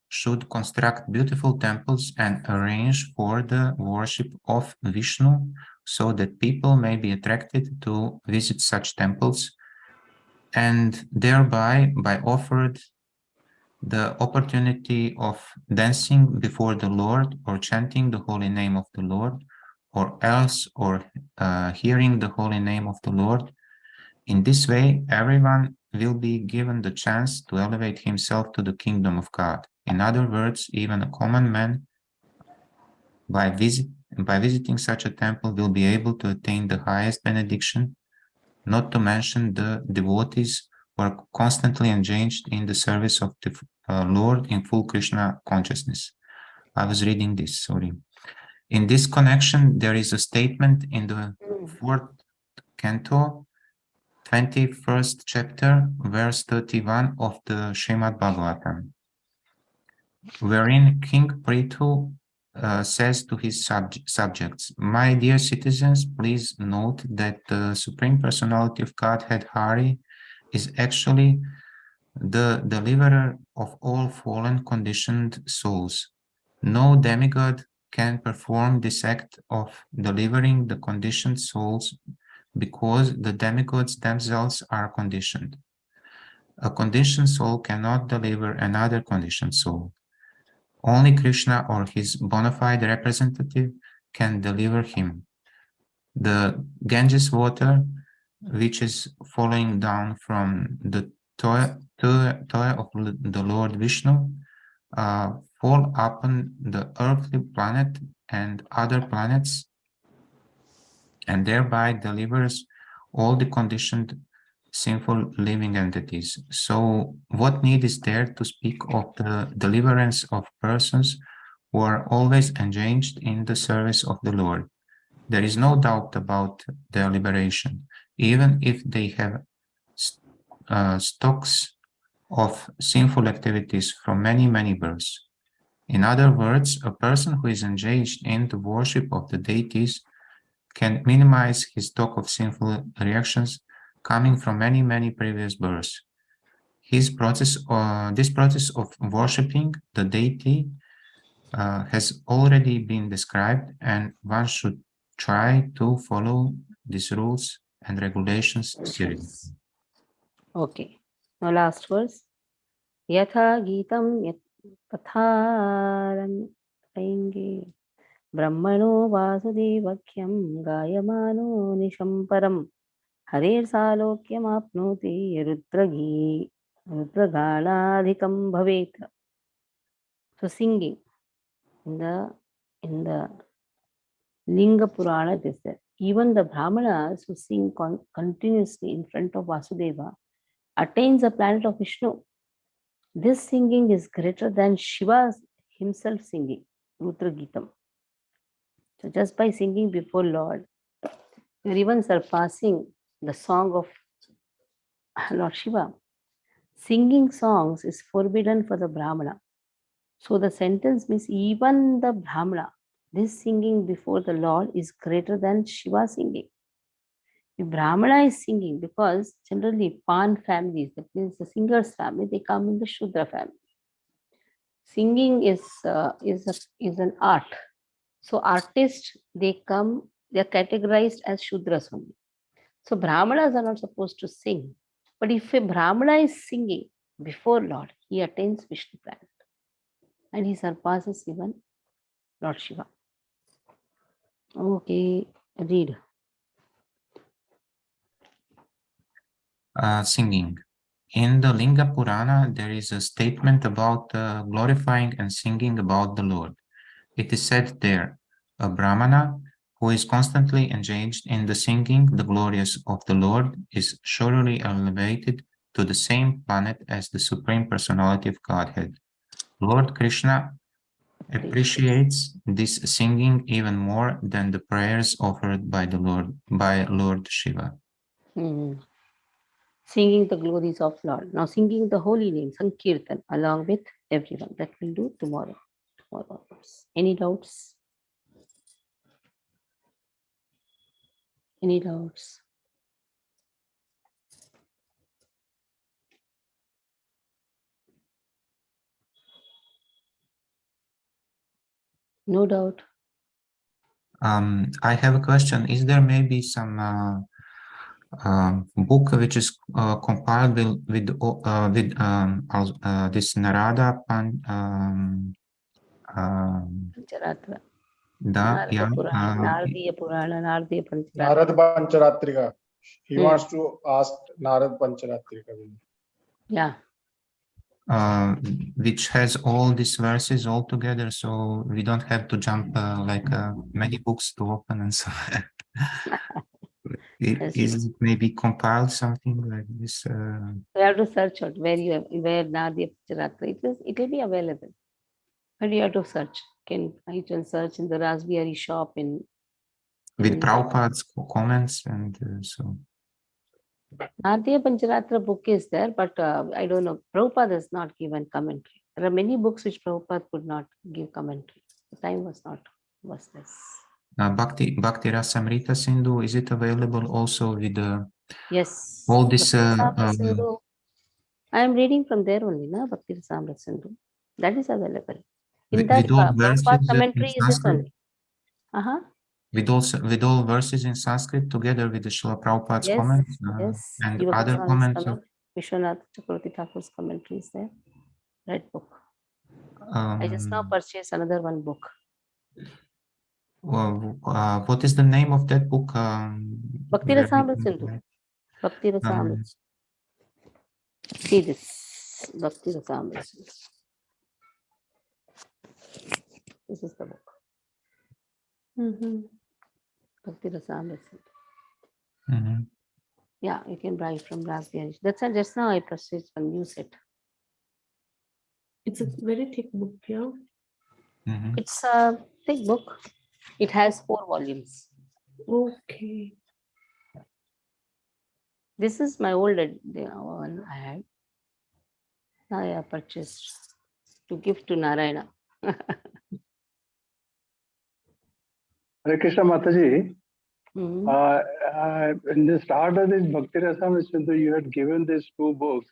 should construct beautiful temples and arrange for the worship of Vishnu so that people may be attracted to visit such temples and thereby by offered the opportunity of dancing before the Lord or chanting the holy name of the Lord or else or hearing the holy name of the Lord. In this way, everyone will be given the chance to elevate himself to the kingdom of God. In other words, even a common man, by visiting such a temple, will be able to attain the highest benediction, not to mention the devotees who are constantly engaged in the service of the Lord in full Krishna consciousness. I was reading this, sorry. In this connection, there is a statement in the 4th canto, 21st chapter, verse 31 of the Srimad Bhagavatam, wherein King Prithu says to his subjects, "My dear citizens, please note that the Supreme Personality of Godhead Hari is actually the deliverer of all fallen conditioned souls. No demigod can perform this act of delivering the conditioned souls because the demigods themselves are conditioned. A conditioned soul cannot deliver another conditioned soul. Only Krishna or his bona fide representative can deliver him. The Ganges water, which is flowing down from the toy of the Lord Vishnu, fall upon the earthly planet and other planets, and thereby delivers all the conditioned sinful living entities. So what need is there to speak of the deliverance of persons who are always engaged in the service of the Lord? There is no doubt about their liberation, even if they have stocks of sinful activities from many, many births. In other words, a person who is engaged in the worship of the deities can minimize his stock of sinful reactions coming from many, many previous births. This process of worshipping the deity has already been described, and one should try to follow these rules and regulations seriously. Okay. Now last verse. Yatha Geetam Yatharange Brahmano Vasudevakyam Gayamano Nishamparam Harer Salokyam Apnoti Rudraganadhikam Bhavet. So singing in the Linga Purana it is there. Even the Brahmanas who sing continuously in front of Vasudeva attains the planet of Vishnu. This singing is greater than Shiva himself singing, Rudra Geetam. So just by singing before Lord, you're even surpassing the song of Lord Shiva. Singing songs is forbidden for the Brahmana. So the sentence means even the Brahmana, this singing before the Lord is greater than Shiva singing. The Brahmana is singing because generally Pan families, that means the singer's family, they come in the Shudra family. Singing is an art. So artists, they are categorized as Shudras only. So Brahmanas are not supposed to sing. But if a Brahmana is singing before Lord, he attains Vishnu planet. And he surpasses even Lord Shiva. Okay, read. Singing. In the Linga Purana, there is a statement about glorifying and singing about the Lord. It is said there, a Brahmana who is constantly engaged in the singing the glories of the Lord is surely elevated to the same planet as the Supreme Personality of Godhead. Lord Krishna appreciates this singing even more than the prayers offered by Lord Shiva. Singing the glories of Lord. Now singing the holy name, Sankirtan, along with everyone. That we'll do tomorrow. Any doubts? Any doubts? No doubt. I have a question. Is there maybe some book which is compiled with this Narada Pancharatra. Narada Pancharatra. Pancharatrika. He wants to ask Narad Pancharatrika. Yeah. Which has all these verses all together, so we don't have to jump many books to open and so on. Is it maybe compiled something like this? You have to search out where Narada Pancharatra. It will be available. But you have to search. You can search in the Raspberry shop with Prabhupada's comments and so. Narada Pancharatra book is there, but I don't know. Prabhupada has not given commentary. There are many books which Prabhupada could not give commentary. The time was less. Bhakti Rasamrita Sindhu, is it available also with yes, all this? I am reading from there only, na Bhakti Rasamrita Sindhu. That is available. In with that, all verses commentary is this only. With all verses in Sanskrit together with the Srila Prabhupada's comments and other comments. Vishwanath Chakravarti Thakur's commentary is there. Red book. I just now purchased another one book. What is the name of that book? Bhakti Rasamrita Sindhu. Bhakti Rasamrita. See this. Bhakti Rasamrita Sindhu. This is the book. Bhakti Rasamrita Sindhu. Yeah, you can buy from Raspberry. That's why just now I purchased one new set. It's a very thick book, yeah. It's a thick book. It has 4 volumes. Okay. This is my old one I had. Now I have purchased to give to Narayana. Hare Krishna Mataji, in the start of this Bhakti Rasamrita Sindhu, you had given these 2 books.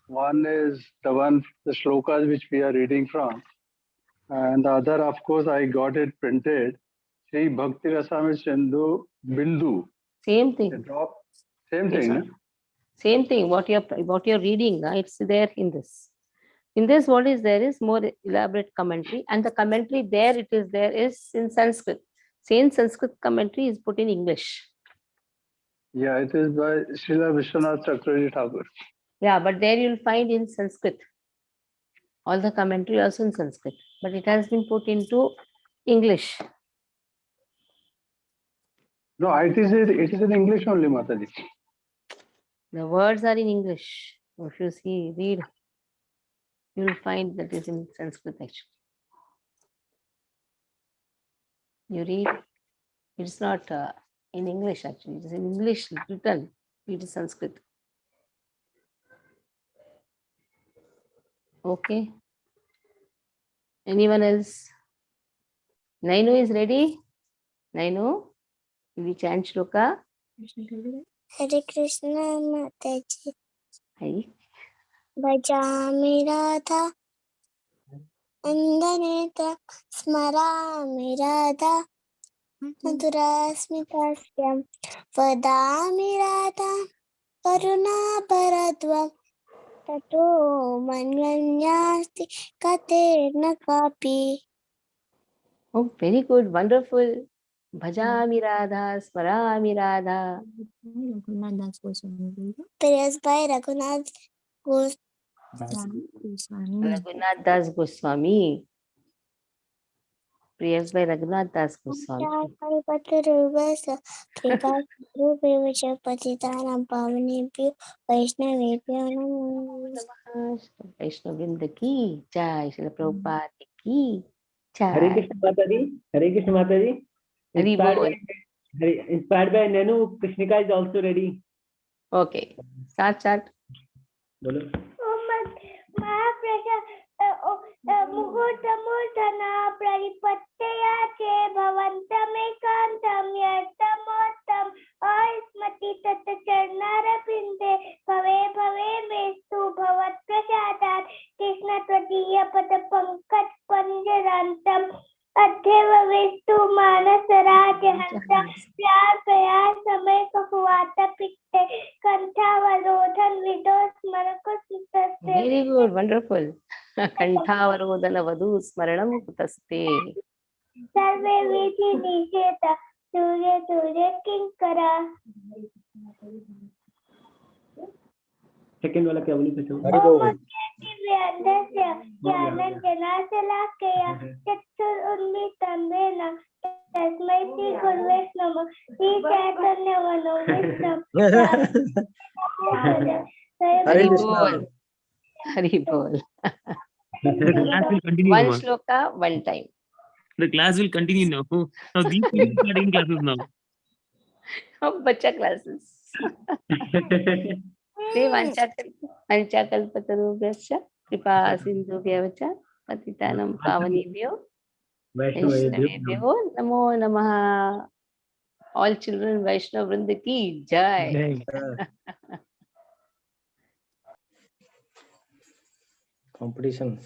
One is the shlokas which we are reading from, And the other, of course, I got it printed. Sri Bhakti Rasami Chandru Bindu. Same A thing. drop. Same Yes, thing. sir. No? Same thing. What you're reading, it's there in this. In this, what is there is more elaborate commentary, and the commentary there it is there is in Sanskrit. Same Sanskrit commentary is put in English. Yeah, it is by Srila Vishwanath Chakravarti Thakur. Yeah, but there you'll find in Sanskrit. All the commentary also in Sanskrit, but it has been put into English. No, it is in English only, Mataji. The words are in English. If you see, read, you will find that is in Sanskrit actually. You read, it's not in English actually, it is in English written, it is Sanskrit. Okay. Anyone else? Nainu is ready? Nainu, will you chant shloka? Hare Krishna Mataji. Hi. Bhajami Radha Andaneta Smarami Radha Madhurasmitasyam Vadami Radha Karuna Bharadvam Tato Manvanyasti Katerna Kapi. Oh, very good, wonderful. Bhajami Radha, Smarami Radha. Praised by Raghunath Raghunath Das Goswami. Prayers by Raghunath Das Goswami. Goswami. Kripa Rupevacha Patitanam Pavanebhyo Vaishnavebhyo Namo. Vaishnavrinda ki jai, Srila Prabhupada ki Hare jai. Krishna Mataji. Hare Krishna Mataji. Hari bol. Inspired by Nanu, Krishnika is also ready. Okay, start. Bolo. Muhurtamurtana Pradipattaya Che Bhavantamekantam Yartamotam Aismati Tata Charnarapinde Bhave Bhave Mestu Bhavat Prasadat Krishna Tvadiya Pada Pankaj Panjarantam Adheva Vistu Manasaraja Hanta Pyar Prayar Samay Kahuata Pitte Kantavarodhan Vidos Marakus Very good, wonderful. Kantavarodana Vadu Smaranam Kutaste. Sarve Viti Nisheta Surya Surya Kinkara. Second वाला क्या बोली पूछो? Haribol. Vyandasya Jnana Janasalakaya Chatur Unmitambena Tasmai Sri Gurve Namah Sri Chaitanya Manovistam Hari bol. Hari bol. The class will continue. One Mama. shloka, one time. The class will continue now. Now these people are taking classes now. Bacha classes. Say Vanchakalpatarubhyascha Kripa Sindhubhyavacha Patitanam Pavanebhyo Vaishnavebhyo Namo Namaha. All children Vaishnav Vrinda ki jai. Competition.